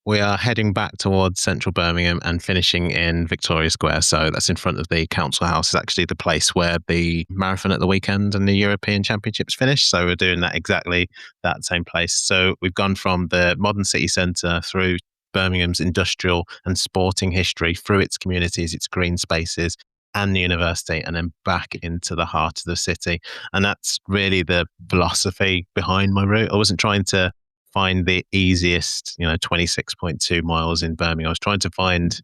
[SPEAKER 2] We are heading back towards central Birmingham and finishing in Victoria Square. So that's in front of the council house. It's actually the place where the marathon at the weekend and the European Championships finish. So we're doing that exactly that same place. So we've gone from the modern city centre through Birmingham's industrial and sporting history, through its communities, its green spaces, and the university, and then back into the heart of the city. And that's really the philosophy behind my route. I wasn't trying to find the easiest, 26.2 miles in Birmingham. I was trying to find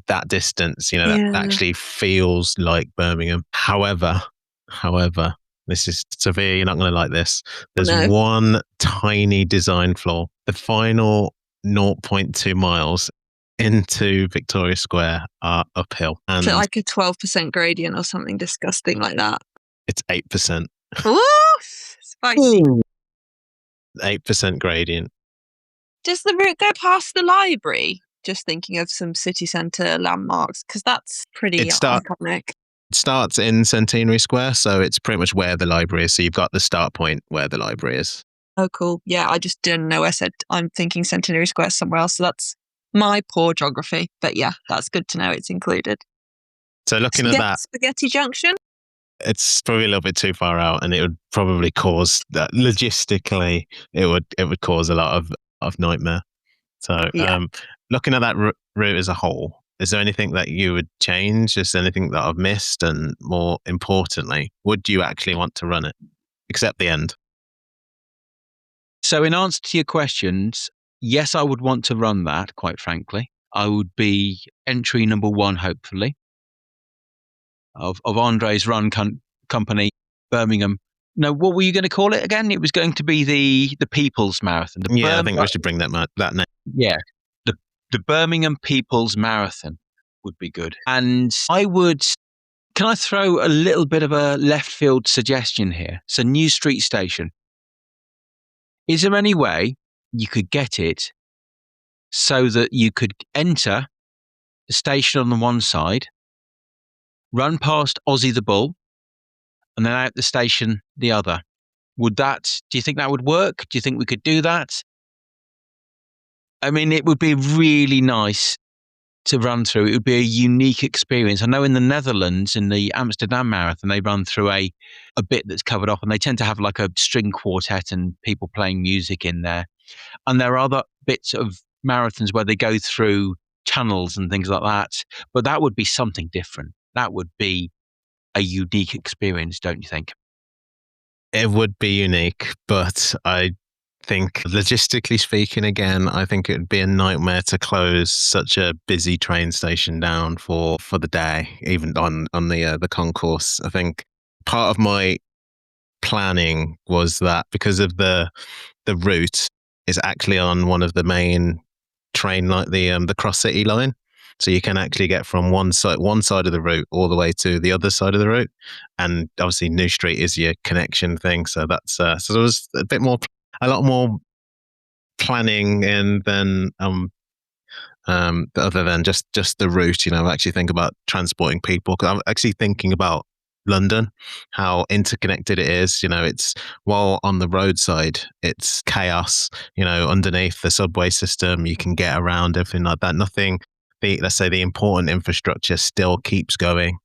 [SPEAKER 2] that distance, that actually feels like Birmingham. However, this is severe. You're not going to like this. There's one tiny design flaw. The final 0.2 miles into Victoria Square are uphill. And
[SPEAKER 3] so like a 12% gradient or something disgusting like that.
[SPEAKER 2] It's 8%.
[SPEAKER 3] Ooh, spicy.
[SPEAKER 2] 8% gradient.
[SPEAKER 3] Does the route go past the library? Just thinking of some city centre landmarks, because that's pretty iconic.
[SPEAKER 2] It starts in Centenary Square, so it's pretty much where the library is. So you've got the start point where the library is.
[SPEAKER 3] Oh, cool. Yeah, I just didn't know. I said I'm thinking Centenary Square somewhere else, so that's my poor geography. But yeah, that's good to know it's included.
[SPEAKER 2] So looking at that,
[SPEAKER 3] Spaghetti Junction.
[SPEAKER 2] It's probably a little bit too far out, and it would probably cause that logistically. It would cause a lot of nightmare. So, looking at that route as a whole, is there anything that you would change? Is there anything that I've missed? And more importantly, would you actually want to run it, except the end?
[SPEAKER 1] So, in answer to your questions, yes, I would want to run that. Quite frankly, I would be entry number one, hopefully, of Andre's run company, Birmingham. No, what were you going to call it again? It was going to be the People's Marathon.
[SPEAKER 2] I think we should bring that name.
[SPEAKER 1] Yeah, the Birmingham People's Marathon would be good. And can I throw a little bit of a left field suggestion here? So New Street Station. Is there any way you could get it so that you could enter the station on the one side, run past Ozzy the Bull, and then out the station the other? Do you think that would work? Do you think we could do that? I mean, it would be really nice to run through. It would be a unique experience. I know in the Netherlands, in the Amsterdam Marathon, they run through a bit that's covered off, and they tend to have like a string quartet and people playing music in there. And there are other bits of marathons where they go through tunnels and things like that. But that would be something different. That would be a unique experience, don't you think?
[SPEAKER 2] It would be unique, but I think logistically speaking, again, I think it would be a nightmare to close such a busy train station down for the day, even on the concourse. I think part of my planning was that because of the route is actually on one of the main train, like the cross city line. So you can actually get from one side of the route all the way to the other side of the route, and obviously New Street is your connection thing. So that's so there was a lot more planning, and then other than just the route. I actually think about transporting people, because I'm actually thinking about London, how interconnected it is. It's, while on the roadside it's chaos. Underneath the subway system, you can get around, everything like that. Let's say the important infrastructure still keeps going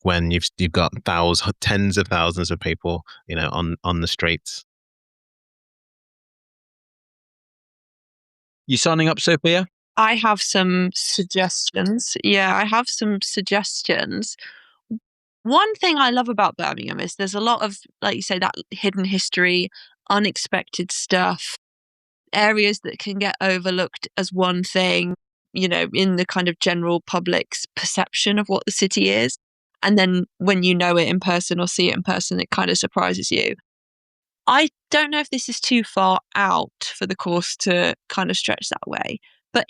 [SPEAKER 2] when you've got tens of thousands of people, on the streets.
[SPEAKER 1] You signing up, Sophia?
[SPEAKER 3] I have some suggestions. Yeah, I have some suggestions. One thing I love about Birmingham is there's a lot of, like you say, that hidden history, unexpected stuff, areas that can get overlooked as one thing, in the kind of general public's perception of what the city is. And then when you know it in person or see it in person, it kind of surprises you. I don't know if this is too far out for the course to kind of stretch that way, but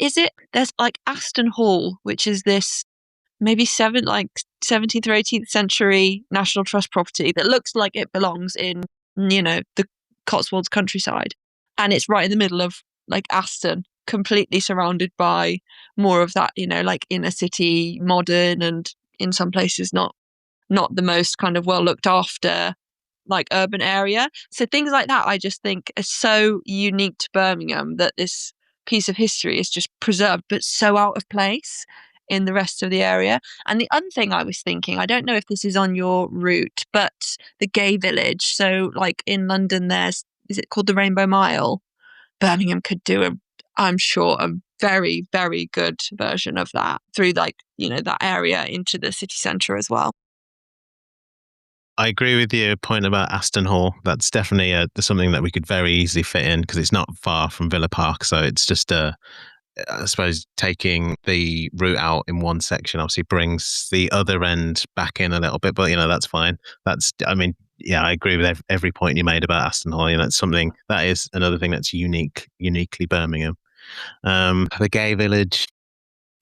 [SPEAKER 3] there's like Aston Hall, which is this maybe 17th or 18th century National Trust property that looks like it belongs in, the Cotswolds countryside. And it's right in the middle of like Aston, completely surrounded by more of that, like inner city, modern, and in some places not the most kind of well looked after, like urban area. So things like that I just think are so unique to Birmingham, that this piece of history is just preserved, but so out of place in the rest of the area. And the other thing I was thinking, I don't know if this is on your route, but the gay village. So like in London, is it called the Rainbow Mile? Birmingham could do I'm sure, a very, very good version of that through that area into the city centre as well.
[SPEAKER 2] I agree with your point about Aston Hall. That's definitely something that we could very easily fit in because it's not far from Villa Park. So it's just I suppose taking the route out in one section obviously brings the other end back in a little bit, but that's fine. I agree with every point you made about Aston Hall. It's something that is another thing that's uniquely Birmingham. The gay village.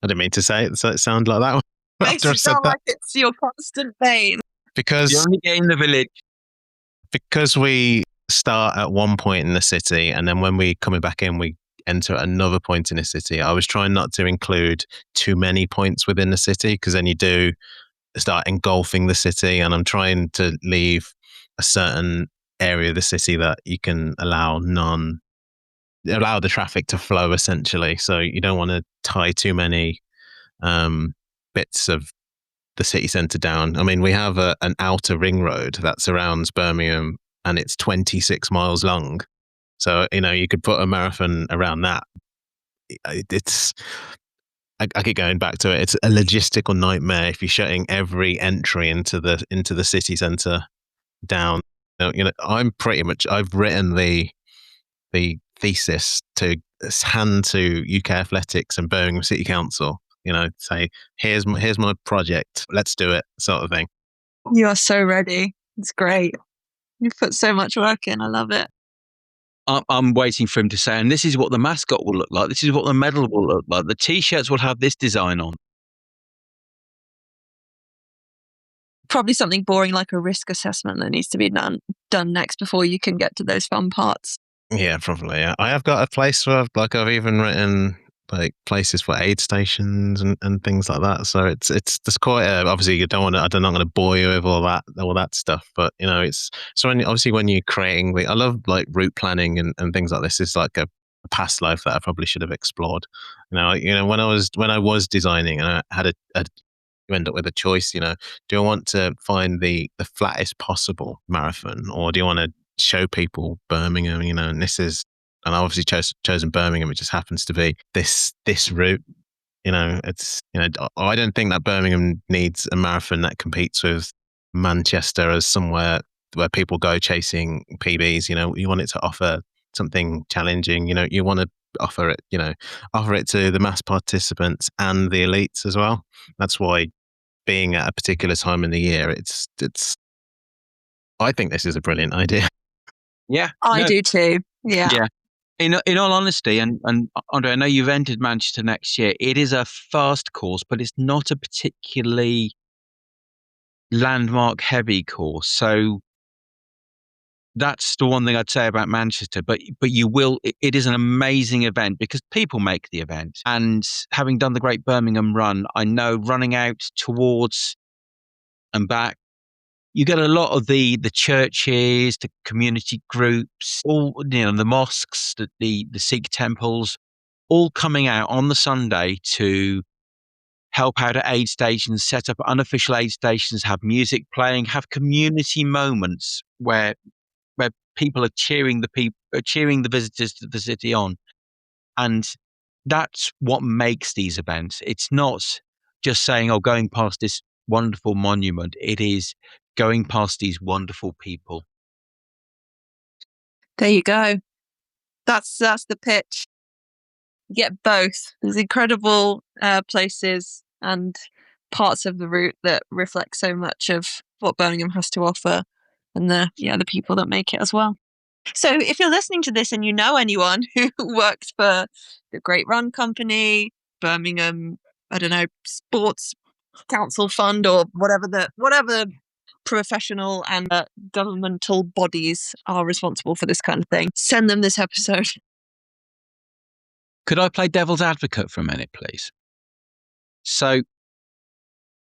[SPEAKER 2] I didn't mean to say it, so it sounded like that.
[SPEAKER 3] Makes it sound like it's your constant vein.
[SPEAKER 2] Because
[SPEAKER 1] the only gay in the village.
[SPEAKER 2] Because we start at one point in the city, and then when we coming back in, we enter at another point in the city. I was trying not to include too many points within the city because then you do start engulfing the city, and I'm trying to leave a certain area of the city that you can allow the traffic to flow essentially. So you don't want to tie too many bits of the city centre down. I mean, we have an outer ring road that surrounds Birmingham, and it's 26 miles long. So you could put a marathon around that. I keep going back to it. It's a logistical nightmare if you're shutting every entry into the city centre down. I've written the thesis to hand to UK Athletics and Birmingham City Council. Say here's my project. Let's do it, sort of thing.
[SPEAKER 3] You are so ready. It's great. You've put so much work in. I love it.
[SPEAKER 1] I'm waiting for him to say, and this is what the mascot will look like. This is what the medal will look like. The T-shirts will have this design on.
[SPEAKER 3] Probably something boring like a risk assessment that needs to be done next before you can get to those fun parts.
[SPEAKER 2] Yeah, probably. Yeah. I have got a place where I've even written like places for aid stations and things like that. So it's quite obviously I'm not going to bore you with all that stuff, but it's so when you're creating I love like route planning and things like this. It's like a past life that I probably should have explored. When I was designing and I had you end up with a choice. Do I want to find the flattest possible marathon, or do you want to show people Birmingham? And this is. And I obviously chosen Birmingham. It just happens to be this route. I don't think that Birmingham needs a marathon that competes with Manchester as somewhere where people go chasing PBs. You want it to offer something challenging. You want to offer it to the mass participants and the elites as well. That's why being at a particular time in the year, it's. I think this is a brilliant idea.
[SPEAKER 1] Yeah,
[SPEAKER 3] I do too. Yeah.
[SPEAKER 1] In all honesty, and Andre, I know you've entered Manchester next year. It is a fast course, but it's not a particularly landmark heavy course. So that's the one thing I'd say about Manchester. But it is an amazing event because people make the event. And having done the Great Birmingham Run, I know running out towards and back, you get a lot of the churches, the community groups, all the mosques, the Sikh temples, all coming out on the Sunday to help out at aid stations, set up unofficial aid stations, have music playing, have community moments where people are cheering the visitors to the city on, and that's what makes these events. It's not just saying, "Oh, going past this wonderful monument." It is going past these wonderful people.
[SPEAKER 3] There you go. That's the pitch. Get both. There's incredible places and parts of the route that reflect so much of what Birmingham has to offer, and the people that make it as well. So if you're listening to this and you know anyone who works for the Great Run Company, Birmingham, I don't know, Sports Council Fund, or whatever professional and governmental bodies are responsible for this kind of thing, send them this episode.
[SPEAKER 1] Could I play devil's advocate for a minute, please? So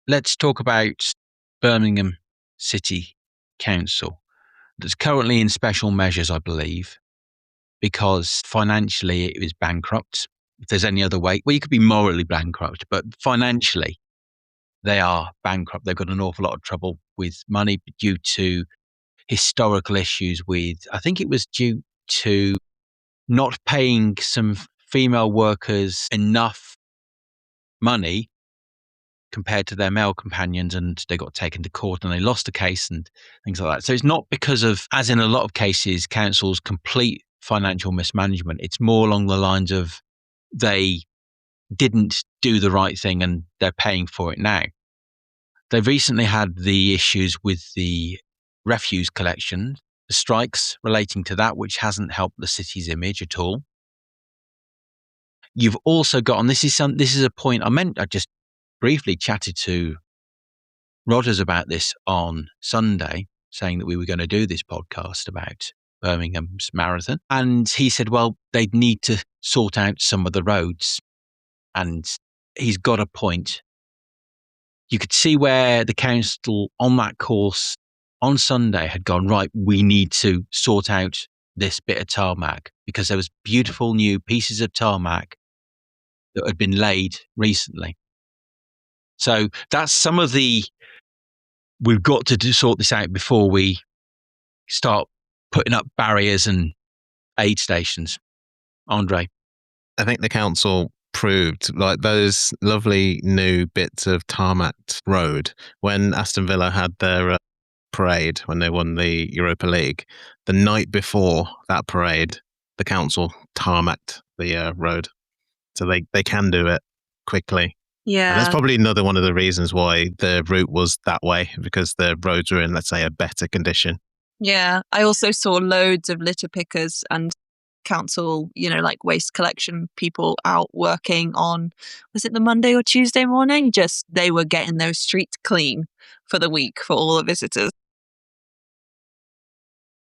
[SPEAKER 1] let's talk about Birmingham City Council. That's currently in special measures, I believe. because financially it was bankrupt. If there's any other way, well, you could be morally bankrupt, but financially they are bankrupt. They've got an awful lot of trouble with money due to historical issues with, I think it was due to not paying some female workers enough money compared to their male companions, and they got taken to court and they lost the case and things like that. So it's not because of, as in a lot of cases, councils' complete financial mismanagement. It's more along the lines of they didn't do the right thing and they're paying for it now. They've recently had the issues with the refuse collection, the strikes relating to that, which hasn't helped the city's image at all. You've also got, and this is a point I just briefly chatted to Rodders about this on Sunday, saying that we were going to do this podcast about Birmingham's marathon. And he said, well, they'd need to sort out some of the roads. And he's got a point. You could see where the council on that course on Sunday had gone, right, we need to sort out this bit of tarmac, because there was beautiful new pieces of tarmac that had been laid recently. So that's some of the, we've got to sort this out before we start putting up barriers and aid stations. Andre?
[SPEAKER 2] I think the council proved, like, those lovely new bits of tarmacked road when Aston Villa had their parade when they won the Europa League. The night before that parade, the council tarmacked the road. So they can do it quickly.
[SPEAKER 3] Yeah.
[SPEAKER 2] And that's probably another one of the reasons why the route was that way, because the roads were in, let's say, a better condition.
[SPEAKER 3] Yeah. I also saw loads of litter pickers and council, like waste collection people out working on, was it the Monday or Tuesday morning? Just, they were getting those streets clean for the week for all the visitors.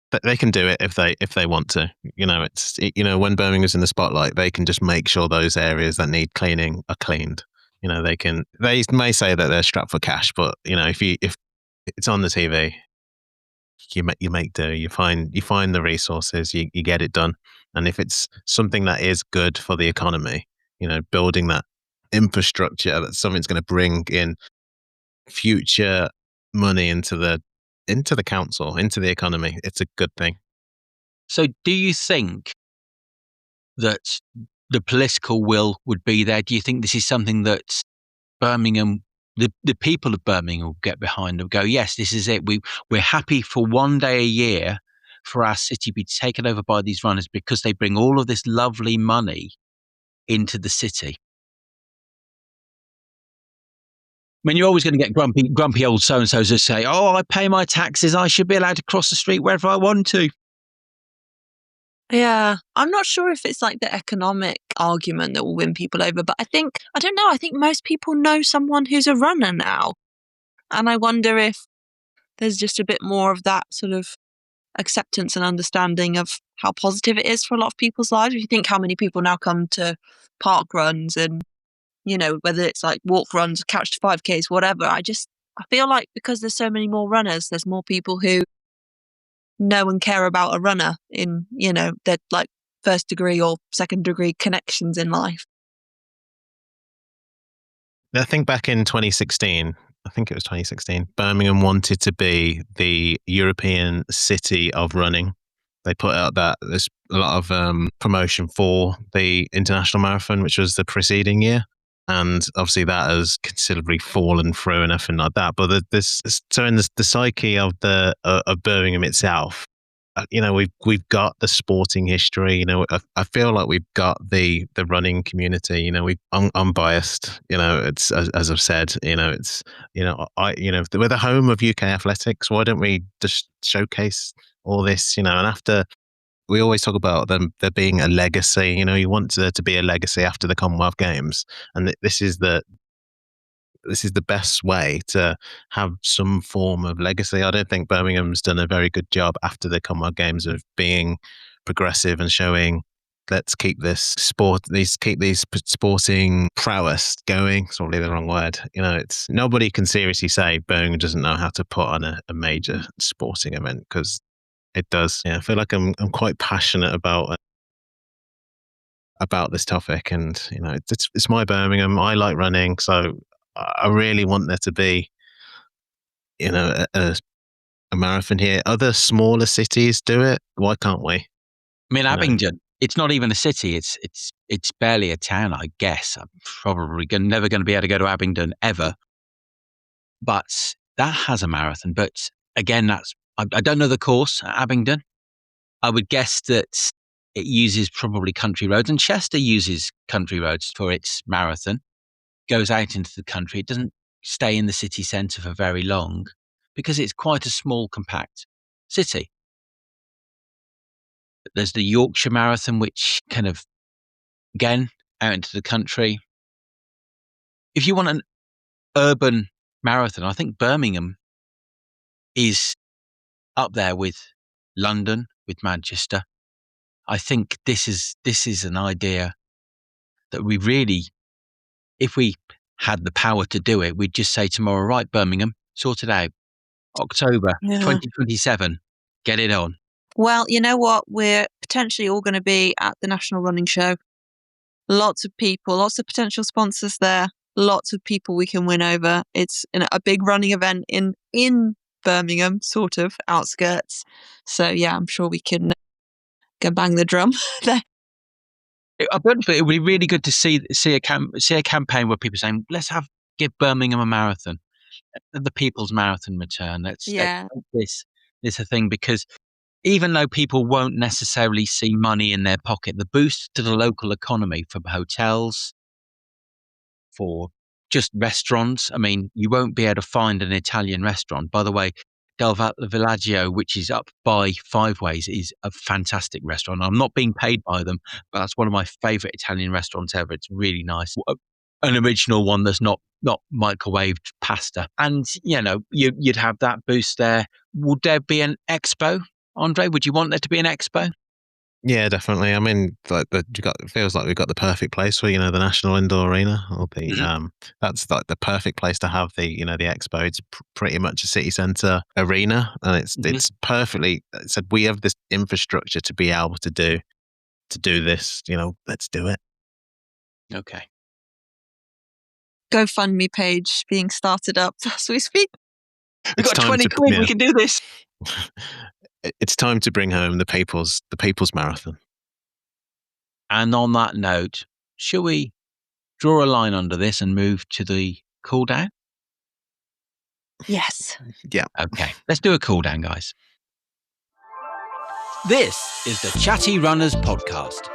[SPEAKER 2] But they can do it if they want to. When Birmingham's in the spotlight, they can just make sure those areas that need cleaning are cleaned. They may say that they're strapped for cash, but if it's on the TV, you make do. You find the resources, you get it done. And if it's something that is good for the economy, building that infrastructure, that something's going to bring in future money into the council, into the economy, it's a good thing.
[SPEAKER 1] So do you think that the political will would be there? Do you think this is something that Birmingham, the people of Birmingham will get behind and go, yes, this is it. We're happy for one day a year for our city to be taken over by these runners because they bring all of this lovely money into the city? I mean, you're always going to get grumpy old so-and-sos who say, oh, I pay my taxes, I should be allowed to cross the street wherever I want to.
[SPEAKER 3] Yeah, I'm not sure if it's like the economic argument that will win people over, but I don't know, I think most people know someone who's a runner now. And I wonder if there's just a bit more of that sort of acceptance and understanding of how positive it is for a lot of people's lives. If you think how many people now come to park runs and, whether it's like walk runs, couch to 5Ks, whatever, I feel like because there's so many more runners, there's more people who know and care about a runner in, their like first degree or second degree connections in life.
[SPEAKER 2] I think back in 2016, Birmingham wanted to be the European city of running. They put out that there's a lot of promotion for the international marathon, which was the preceding year. And obviously that has considerably fallen through and everything like that. But so in the psyche of of Birmingham itself, we've got the sporting history. I feel like we've got the running community. I'm biased. It's as I've said. It's we're the home of UK athletics. Why don't we just showcase all this? And after, we always talk about there being a legacy. You want there to be a legacy after the Commonwealth Games, and this is the best way to have some form of legacy. I don't think Birmingham's done a very good job after the Commonwealth Games of being progressive and showing, let's keep these sporting prowess going. It's probably the wrong word. It's, nobody can seriously say Birmingham doesn't know how to put on a major sporting event, because it does. Yeah, I feel like I'm quite passionate about about this topic, and it's my Birmingham. I like running, so I really want there to be a marathon here. Other smaller cities do it. Why can't we?
[SPEAKER 1] I mean, Abingdon. It's not even a city. It's barely a town, I guess. I'm probably never going to be able to go to Abingdon ever. But that has a marathon. But again, I don't know the course at Abingdon. I would guess that it uses probably country roads, and Chester uses country roads for its marathon. Goes out into the country. It doesn't stay in the city centre for very long because it's quite a small, compact city. There's the Yorkshire Marathon, which kind of, again, out into the country. If you want an urban marathon, I think Birmingham is up there with London, with Manchester. I think this is an idea that we really, if we had the power to do it, we'd just say tomorrow, right, Birmingham, sort it out. October 2027, get it on.
[SPEAKER 3] Well, you know what? We're potentially all going to be at the National Running Show. Lots of people, lots of potential sponsors there, lots of people we can win over. It's a big running event in Birmingham, sort of outskirts. So yeah, I'm sure we can go bang the drum there.
[SPEAKER 1] It would be really good to see a campaign where people are saying, let's give Birmingham a marathon, the People's Marathon return. Let's make this a thing, because even though people won't necessarily see money in their pocket, the boost to the local economy from hotels, for just restaurants. I mean, you won't be able to find an Italian restaurant. By the way, Del Villaggio, which is up by Five Ways, is a fantastic restaurant. I'm not being paid by them, but that's one of my favourite Italian restaurants ever. It's really nice. An original one that's not microwaved pasta. And, you'd have that boost there. Would there be an expo? Andre, would you want there to be an expo?
[SPEAKER 2] Yeah, definitely. I mean, it feels like we've got the perfect place for the National Indoor Arena, or that's like the perfect place to have the the expo. It's pretty much a city centre arena, and it's perfectly. It said we have this infrastructure to be able to do this. Let's do it.
[SPEAKER 1] Okay.
[SPEAKER 3] GoFundMe page being started up as we speak.
[SPEAKER 1] We've got 20 quid. We can do this.
[SPEAKER 2] It's time to bring home the People's Marathon.
[SPEAKER 1] And on that note, shall we draw a line under this and move to the cool down?
[SPEAKER 3] Yes.
[SPEAKER 2] Yeah.
[SPEAKER 1] Okay. Let's do a cool down, guys. This is the Chatty Runners podcast.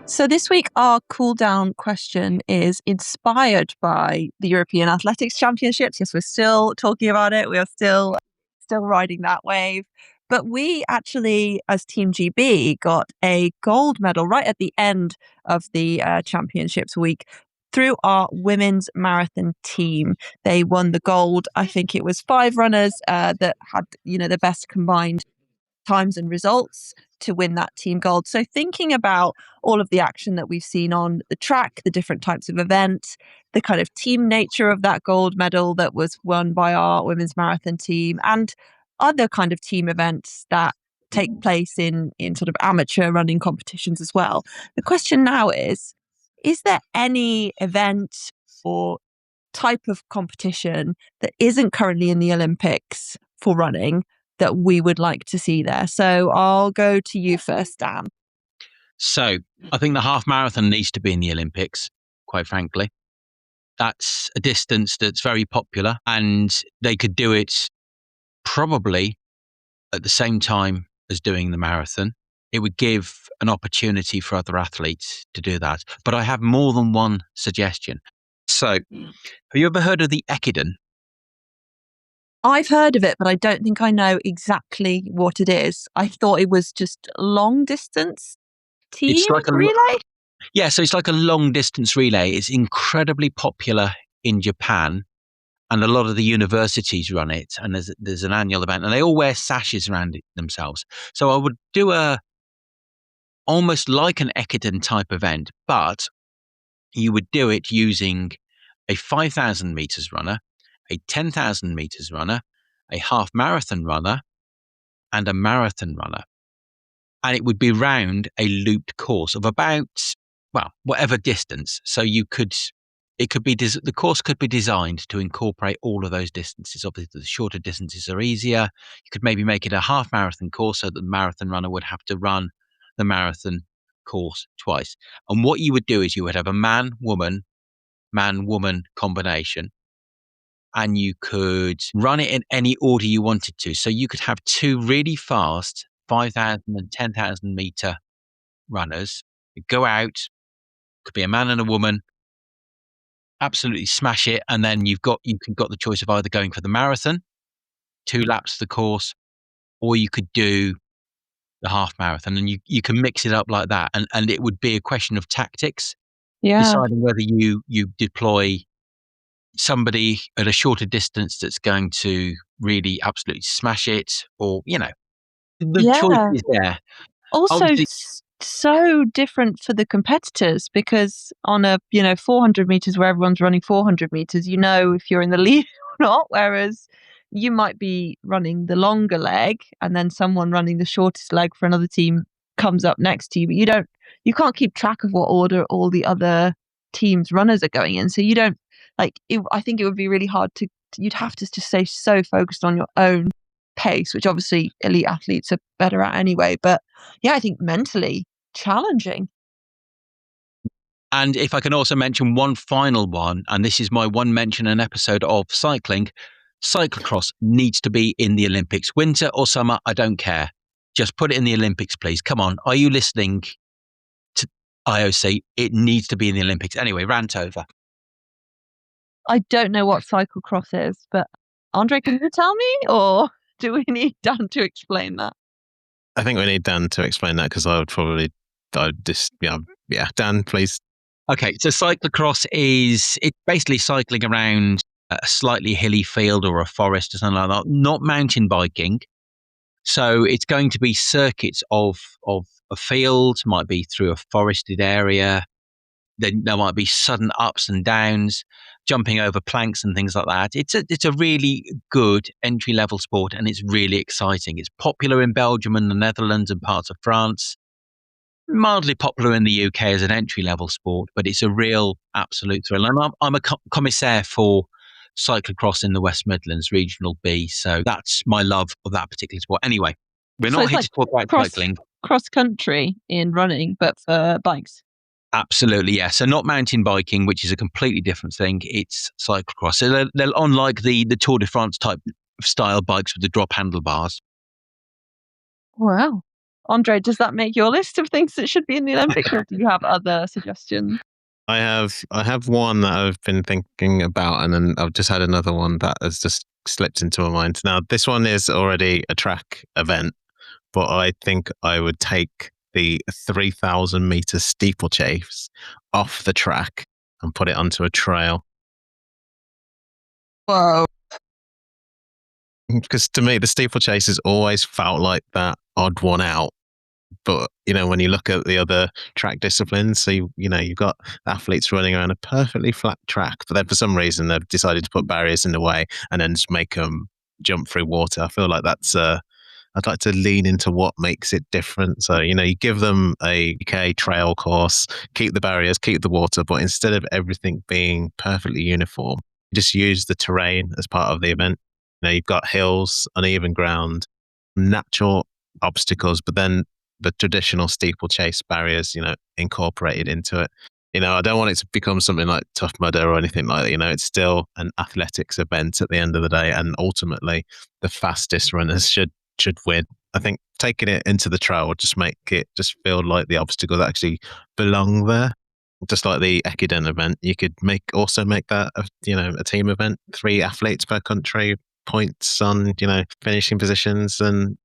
[SPEAKER 3] So this week, our cool down question is inspired by the European Athletics Championships. Yes, we're still talking about it. We are still riding that wave. But we actually, as Team GB, got a gold medal right at the end of the championships week through our women's marathon team. They won the gold. I think it was 5 runners that had, the best combined times and results to win that team gold. So thinking about all of the action that we've seen on the track, the different types of events, the kind of team nature of that gold medal that was won by our women's marathon team, and other kind of team events that take place in sort of amateur running competitions as well. The question now is there any event or type of competition that isn't currently in the Olympics for running that we would like to see there? So I'll go to you first, Dan.
[SPEAKER 1] So I think the half marathon needs to be in the Olympics, quite frankly. That's a distance that's very popular, and they could do it probably at the same time as doing the marathon. It would give an opportunity for other athletes to do that. But I have more than one suggestion. So have you ever heard of the Ekiden?
[SPEAKER 3] I've heard of it, but I don't think I know exactly what it is. I thought it was just long distance team relay?
[SPEAKER 1] Yeah, so it's like a long distance relay. It's incredibly popular in Japan, and a lot of the universities run it, and there's an annual event, and they all wear sashes around it themselves. So I would do almost like an Ekiden type event, but you would do it using a 5,000 meters runner, a 10,000 meters runner, a half marathon runner, and a marathon runner. and it would be round a looped course of about, well, whatever distance. So the course could be designed to incorporate all of those distances. Obviously, the shorter distances are easier. You could maybe make it a half marathon course so that the marathon runner would have to run the marathon course twice. And what you would do is you would have a man-woman combination, and you could run it in any order you wanted to. So you could have two really fast 5,000 and 10,000 meter runners. You go out, could be a man and a woman, absolutely smash it, and then you've got the choice of either going for the marathon, 2 laps of the course, or you could do the half marathon, and you can mix it up like that, and it would be a question of tactics, deciding whether you deploy somebody at a shorter distance that's going to really absolutely smash it, or the choice is there.
[SPEAKER 3] Also, so different for the competitors, because on a 400 meters where everyone's running 400 meters, if you're in the lead or not, whereas you might be running the longer leg and then someone running the shortest leg for another team comes up next to you, but you can't keep track of what order all the other teams' runners are going in. So you don't I think it would be really hard you'd have to just stay so focused on your own pace, which obviously elite athletes are better at anyway. But yeah, I think mentally challenging.
[SPEAKER 1] And if I can also mention one final one, and this is my one mention in an episode of cycling, cyclocross needs to be in the Olympics. Winter or summer, I don't care. Just put it in the Olympics, please. Come on. Are you listening to IOC? It needs to be in the Olympics. Anyway, rant over.
[SPEAKER 3] I don't know what cyclocross is, but Andre, can you tell me, or do we need Dan to explain that?
[SPEAKER 2] I think we need Dan to explain that, because Dan, please.
[SPEAKER 1] Okay, so cyclocross it's basically cycling around a slightly hilly field or a forest or something like that, not mountain biking. So it's going to be circuits of a field, might be through a forested area. Then there might be sudden ups and downs, jumping over planks and things like that. It's a really good entry level sport, and it's really exciting. It's popular in Belgium and the Netherlands and parts of France. Mildly popular in the UK as an entry level sport, but it's a real absolute thrill. And I'm a commissaire for cyclocross in the West Midlands, Regional B. So that's my love of that particular sport. Anyway, we're not here to talk about cycling.
[SPEAKER 3] Cross country in running, but for bikes.
[SPEAKER 1] Absolutely, yes. So not mountain biking, which is a completely different thing. It's cyclocross. So they're unlike the Tour de France type style bikes with the drop handlebars.
[SPEAKER 3] Wow. Andre, does that make your list of things that should be in the Olympics, or do you have other suggestions?
[SPEAKER 2] I have one that I've been thinking about, and then I've just had another one that has just slipped into my mind. Now, this one is already a track event, but I think I would take the 3,000 meter steeplechase off the track and put it onto a trail.
[SPEAKER 3] Whoa.
[SPEAKER 2] Because to me, the steeplechase has always felt like that odd one out. But, when you look at the other track disciplines, so, you've got athletes running around a perfectly flat track, but then for some reason they've decided to put barriers in the way and then just make them jump through water. I feel like that's I'd like to lean into what makes it different. So, you give them a UK trail course, keep the barriers, keep the water, but instead of everything being perfectly uniform, just use the terrain as part of the event. You've got hills, uneven ground, natural obstacles, but then the traditional steeplechase barriers, incorporated into it. I don't want it to become something like Tough Mudder or anything like that. It's still an athletics event at the end of the day, and ultimately the fastest runners should win. I think taking it into the trail would just make it just feel like the obstacles actually belong there. Just like the Ekiden event, you could also make that a team event, 3 athletes per country, points on finishing positions, and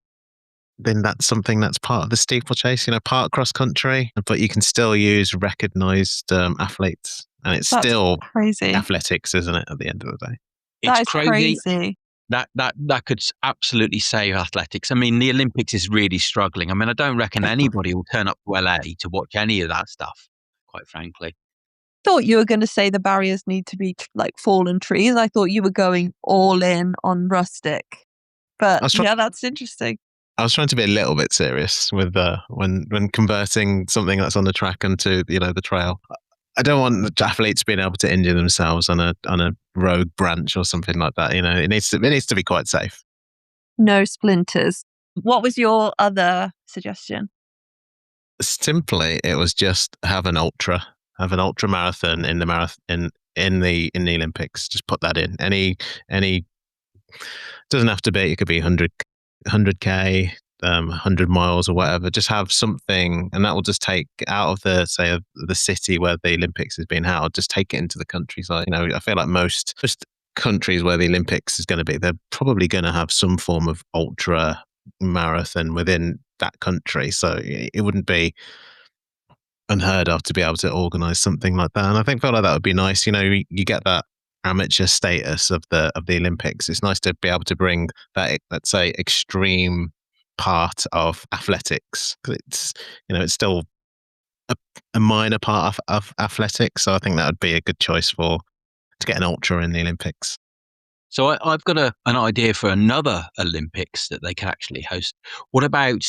[SPEAKER 2] then that's something that's part of the steeplechase, part cross country, but you can still use recognised athletes, and that's still crazy athletics, isn't it? At the end of the day,
[SPEAKER 1] it's crazy. That could absolutely save athletics. I mean, the Olympics is really struggling. I mean, I don't reckon anybody will turn up to LA to watch any of that stuff, quite frankly.
[SPEAKER 3] Thought you were going to say the barriers need to be like fallen trees. I thought you were going all in on rustic, but yeah, that's interesting.
[SPEAKER 2] I was trying to be a little bit serious with when converting something that's on the track into the trail. I don't want the athletes being able to injure themselves on a rogue branch or something like that. It needs to be quite safe.
[SPEAKER 3] No splinters. What was your other suggestion?
[SPEAKER 2] Simply, it was just have an ultra marathon in the in the Olympics. Just put that in. Any doesn't have to be. It could be 100k, 100 miles or whatever. Just have something, and that will just take out of the city where the Olympics is being held. Just take it into the countryside. I feel like most countries where the Olympics is going to be, they're probably going to have some form of ultra marathon within that country. So it wouldn't be unheard of to be able to organise something like that. And I feel like that would be nice. You get that amateur status of the Olympics. It's nice to be able to bring that, let's say, extreme part of athletics. It's it's still a minor part of athletics. So I think that would be a good choice to get an ultra in the Olympics.
[SPEAKER 1] So I've got an idea for another Olympics that they can actually host. What about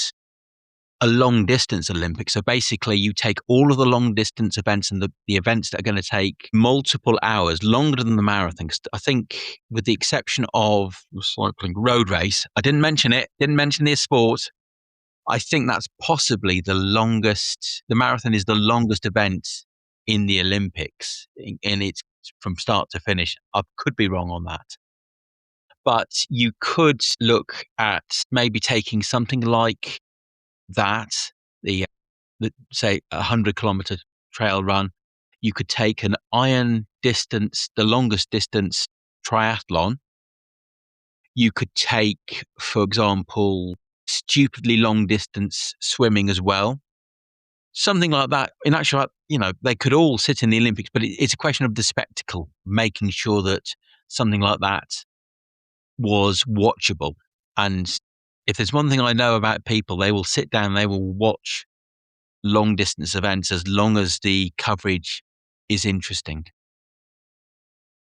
[SPEAKER 1] a long distance Olympics? So basically you take all of the long distance events and the events that are going to take multiple hours, longer than the marathon. I think with the exception of the cycling road race, I didn't mention the sport. I think that's possibly the longest. The marathon is the longest event in the Olympics, and it's from start to finish. I could be wrong on that. But you could look at maybe taking something like that, the say 100-kilometer trail run. You could take an iron distance, the longest distance triathlon. You could take, for example, stupidly long distance swimming as well. Something like that. In actual, they could all sit in the Olympics, but it's a question of the spectacle, making sure that something like that was watchable. And if there's one thing I know about people, they will sit down, they will watch long distance events as long as the coverage is interesting.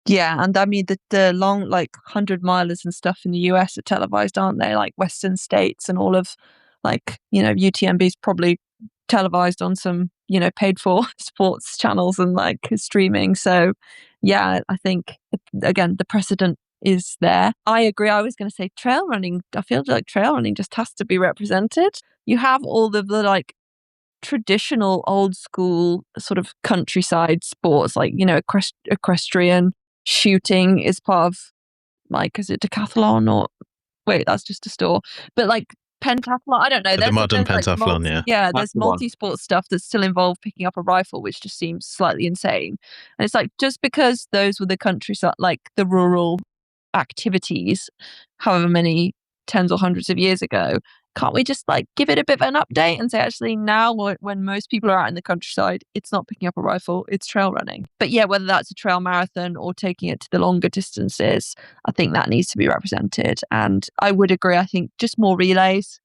[SPEAKER 3] Yeah, and I mean the long 100-milers and stuff in the US are televised, aren't they? Like Western States and all of UTMB's probably televised on some paid for sports channels and streaming. So yeah, I think again the precedent is there. I agree. I was going to say trail running. I feel like trail running just has to be represented. You have all of the traditional old school sort of countryside sports equestrian. Shooting is part of is it decathlon or wait, that's just a store. But pentathlon, I don't know.
[SPEAKER 2] The modern pentathlon, yeah.
[SPEAKER 3] Yeah, there's multi-sport stuff that still involve picking up a rifle, which just seems slightly insane. And it's just because those were the countryside, the rural activities, however many tens or hundreds of years ago, can't we just give it a bit of an update and say actually now when most people are out in the countryside, it's not picking up a rifle, it's trail running. But yeah, whether that's a trail marathon or taking it to the longer distances, I think that needs to be represented. And I would agree, I think just more relays.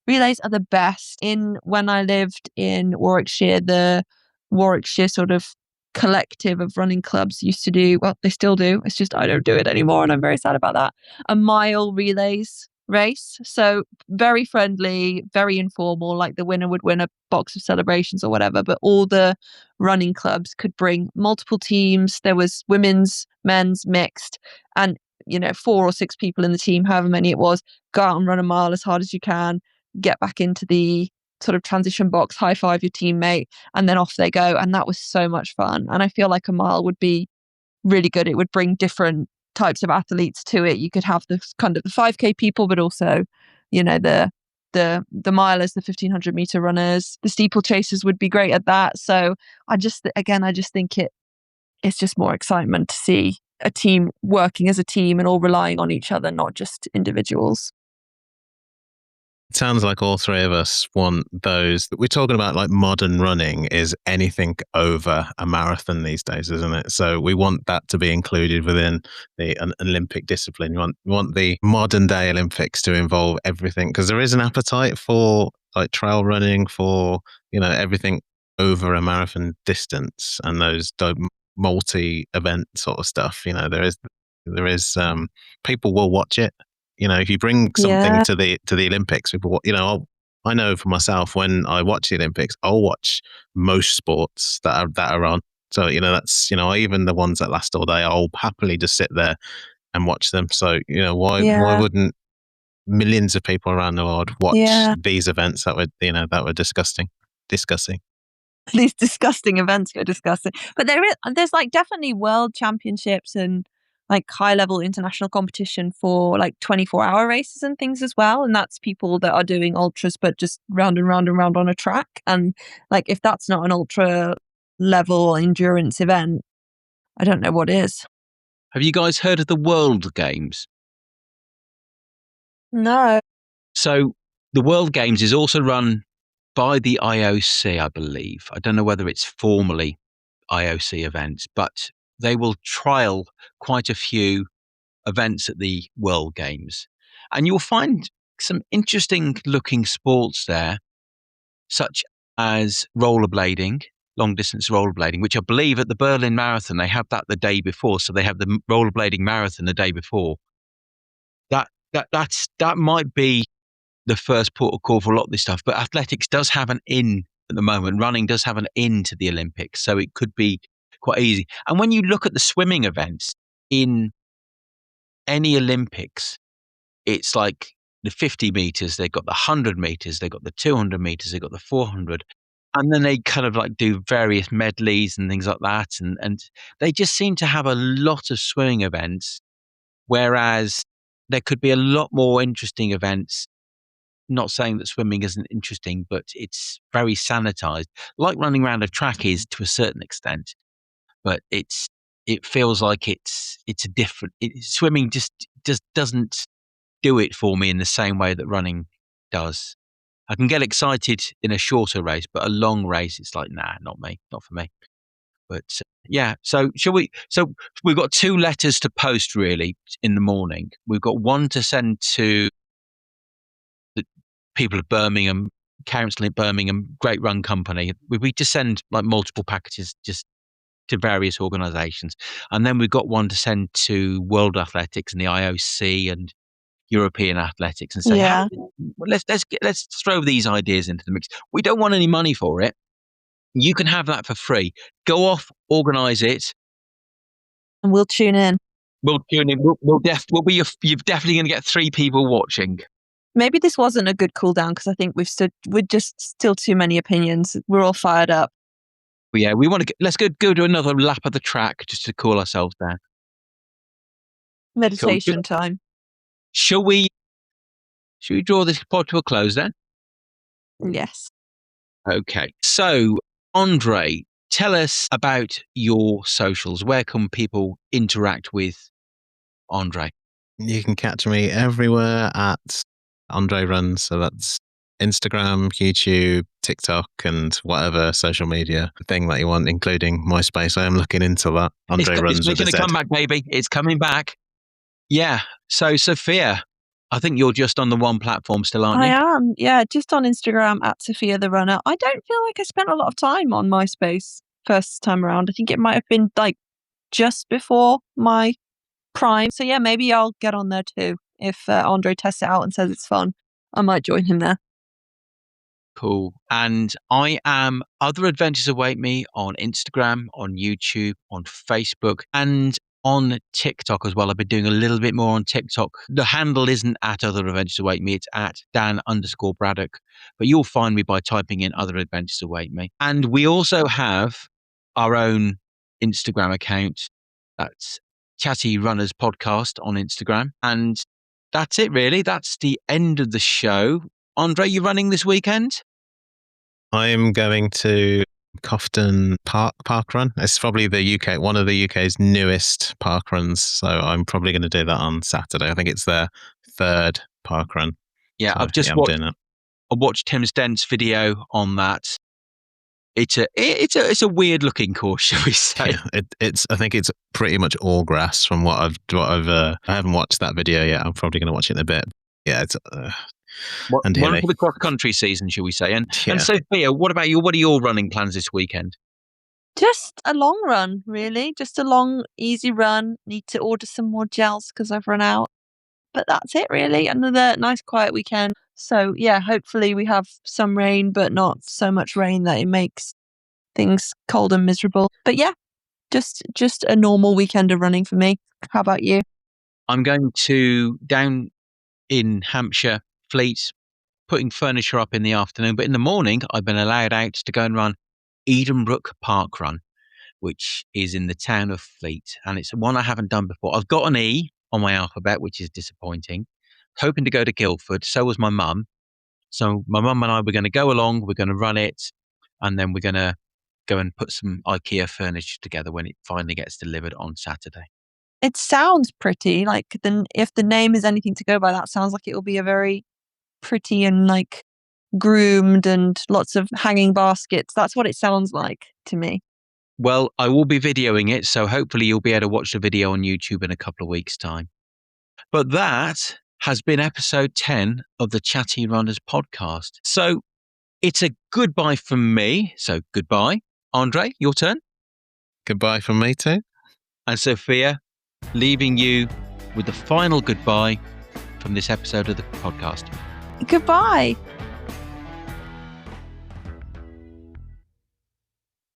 [SPEAKER 3] Relays are the best. When I lived in Warwickshire, the Warwickshire sort of collective of running clubs used to do, well, they still do, it's just I don't do it anymore and I'm very sad about that, a mile relays race. So very friendly, very informal, the winner would win a box of celebrations or whatever, but all the running clubs could bring multiple teams. There was women's, men's, mixed, and 4 or 6 people in the team, however many it was, go out and run a mile as hard as you can, get back into the sort of transition box, high five your teammate, and then off they go. And that was so much fun. And I feel like a mile would be really good. It would bring different types of athletes to it. You could have the kind of the 5K people, but also, the milers, the 1500 meter runners, the steeplechasers would be great at that. So I just think it's just more excitement to see a team working as a team and all relying on each other, not just individuals.
[SPEAKER 2] It sounds like all three of us want those. We're talking about modern running is anything over a marathon these days, isn't it? So we want that to be included within an Olympic discipline. We want the modern day Olympics to involve everything, because there is an appetite for trail running, for everything over a marathon distance and those multi-event sort of stuff. There is people will watch it. if you bring something to the Olympics, people, I know for myself, when I watch the Olympics, I'll watch most sports that are on. So, that's, even the ones that last all day, I'll happily just sit there and watch them. So, why wouldn't millions of people around the world watch these events that were discussing?
[SPEAKER 3] These disgusting events go disgusting. But there's like definitely world championships and like high level international competition for like 24-hour races and things as well. And that's people that are doing ultras, but just round and round and round on a track. And like, if that's not an ultra level endurance event, I don't know what is.
[SPEAKER 1] Have you guys heard of the World Games?
[SPEAKER 3] No.
[SPEAKER 1] So the World Games is also run by the IOC, I believe. I don't know whether it's formally IOC events, but they will trial quite a few events at the World Games. And you'll find some interesting looking sports there, such as rollerblading, long distance rollerblading, which I believe at the Berlin Marathon, they have that the day before. So they have the rollerblading marathon the day before. That might be the first port of call for a lot of this stuff, but athletics does have an in at the moment. Running does have an in to the Olympics, so it could be quite easy. And when you look at the swimming events in any Olympics, it's like the 50 meters, they've got the 100 meters, they've got the 200 meters, they've got the 400. And then they kind of like do various medleys and things like that. And they just seem to have a lot of swimming events, whereas there could be a lot more interesting events. Not saying that swimming isn't interesting, but it's very sanitized, like running around a track is to a certain extent. But it feels like it's a different. Swimming just doesn't do it for me in the same way that running does. I can get excited in a shorter race, but a long race, it's like, nah, not for me. But yeah, so shall we? So we've got 2 letters to post really in the morning. We've got one to send to the people of Birmingham, Council in Birmingham, great run company. We just send like multiple packages just to various organisations, and then we've got one to send to World Athletics and the IOC and European Athletics and say, let's throw these ideas into the mix. We don't want any money for it. You can have that for free. Go off, organise it,
[SPEAKER 3] and we'll tune in.
[SPEAKER 1] We'll tune in. You're definitely going to get 3 people watching.
[SPEAKER 3] Maybe this wasn't a good cool down because I think we're just still too many opinions. We're all fired up.
[SPEAKER 1] Yeah, let's go do another lap of the track just to cool ourselves down.
[SPEAKER 3] Meditation time.
[SPEAKER 1] Shall we draw this pod to a close then?
[SPEAKER 3] Yes.
[SPEAKER 1] Okay. So, Andre, tell us about your socials. Where can people interact with Andre?
[SPEAKER 2] You can catch me everywhere at Andre Runs. So that's Instagram, YouTube, TikTok, and whatever social media thing that you want, including MySpace. I am looking into that. Andre Runs.
[SPEAKER 1] It's going to come back, baby. It's coming back. Yeah. So, Sophia, I think you're just on the one platform still, aren't you?
[SPEAKER 3] I am. Yeah, just on Instagram at Sophia the Runner. I don't feel like I spent a lot of time on MySpace first time around. I think it might have been like just before my prime. So yeah, maybe I'll get on there too. If Andre tests it out and says it's fun, I might join him there.
[SPEAKER 1] Cool. And I am Other Adventures Await Me on Instagram, on YouTube, on Facebook, and on TikTok as well. I've been doing a little bit more on TikTok. The handle isn't at Other Adventures Await Me, it's at Dan_Braddock. But you'll find me by typing in Other Adventures Await Me. And we also have our own Instagram account. That's Chatty Runners Podcast on Instagram. And that's it really. That's the end of the show. Andre, you running this weekend?
[SPEAKER 2] I'm going to Cofton Park Run. It's probably one of the UK's newest park runs. So I'm probably going to do that on Saturday. I think it's their 3rd park run.
[SPEAKER 1] Yeah,
[SPEAKER 2] so,
[SPEAKER 1] I watched Tim Stent's video on that. It's a weird looking course, shall we say?
[SPEAKER 2] Yeah, I think it's pretty much all grass from what I've I haven't watched that video yet. I'm probably going to watch it in a bit. Yeah, it's
[SPEAKER 1] one for the cross country season, shall we say? And Sophia, what about you? What are your running plans this weekend?
[SPEAKER 3] Just a long run, really. Just a long, easy run. Need to order some more gels because I've run out. But that's it really. Another nice quiet weekend. So yeah, hopefully we have some rain, but not so much rain that it makes things cold and miserable. But yeah, just a normal weekend of running for me. How about you?
[SPEAKER 1] I'm going to down in Hampshire, Fleet, putting furniture up in the afternoon. But in the morning, I've been allowed out to go and run Edenbrook Park Run, which is in the town of Fleet. And it's one I haven't done before. I've got an E on my alphabet, which is disappointing. Hoping to go to Guildford. So was my mum. So my mum and I were going to go along. We're going to run it. And then we're going to go and put some IKEA furniture together when it finally gets delivered on Saturday.
[SPEAKER 3] It sounds pretty. Like if the name is anything to go by, that sounds like it will be a very pretty and like groomed and lots of hanging baskets. That's what it sounds like to me.
[SPEAKER 1] Well, I will be videoing it, so hopefully you'll be able to watch the video on YouTube in a couple of weeks' time. But that has been episode 10 of the Chatty Runners podcast. So it's a goodbye from me. So goodbye. Andre, your turn.
[SPEAKER 2] Goodbye from me too.
[SPEAKER 1] And Sophia, leaving you with the final goodbye from this episode of the podcast.
[SPEAKER 3] Goodbye.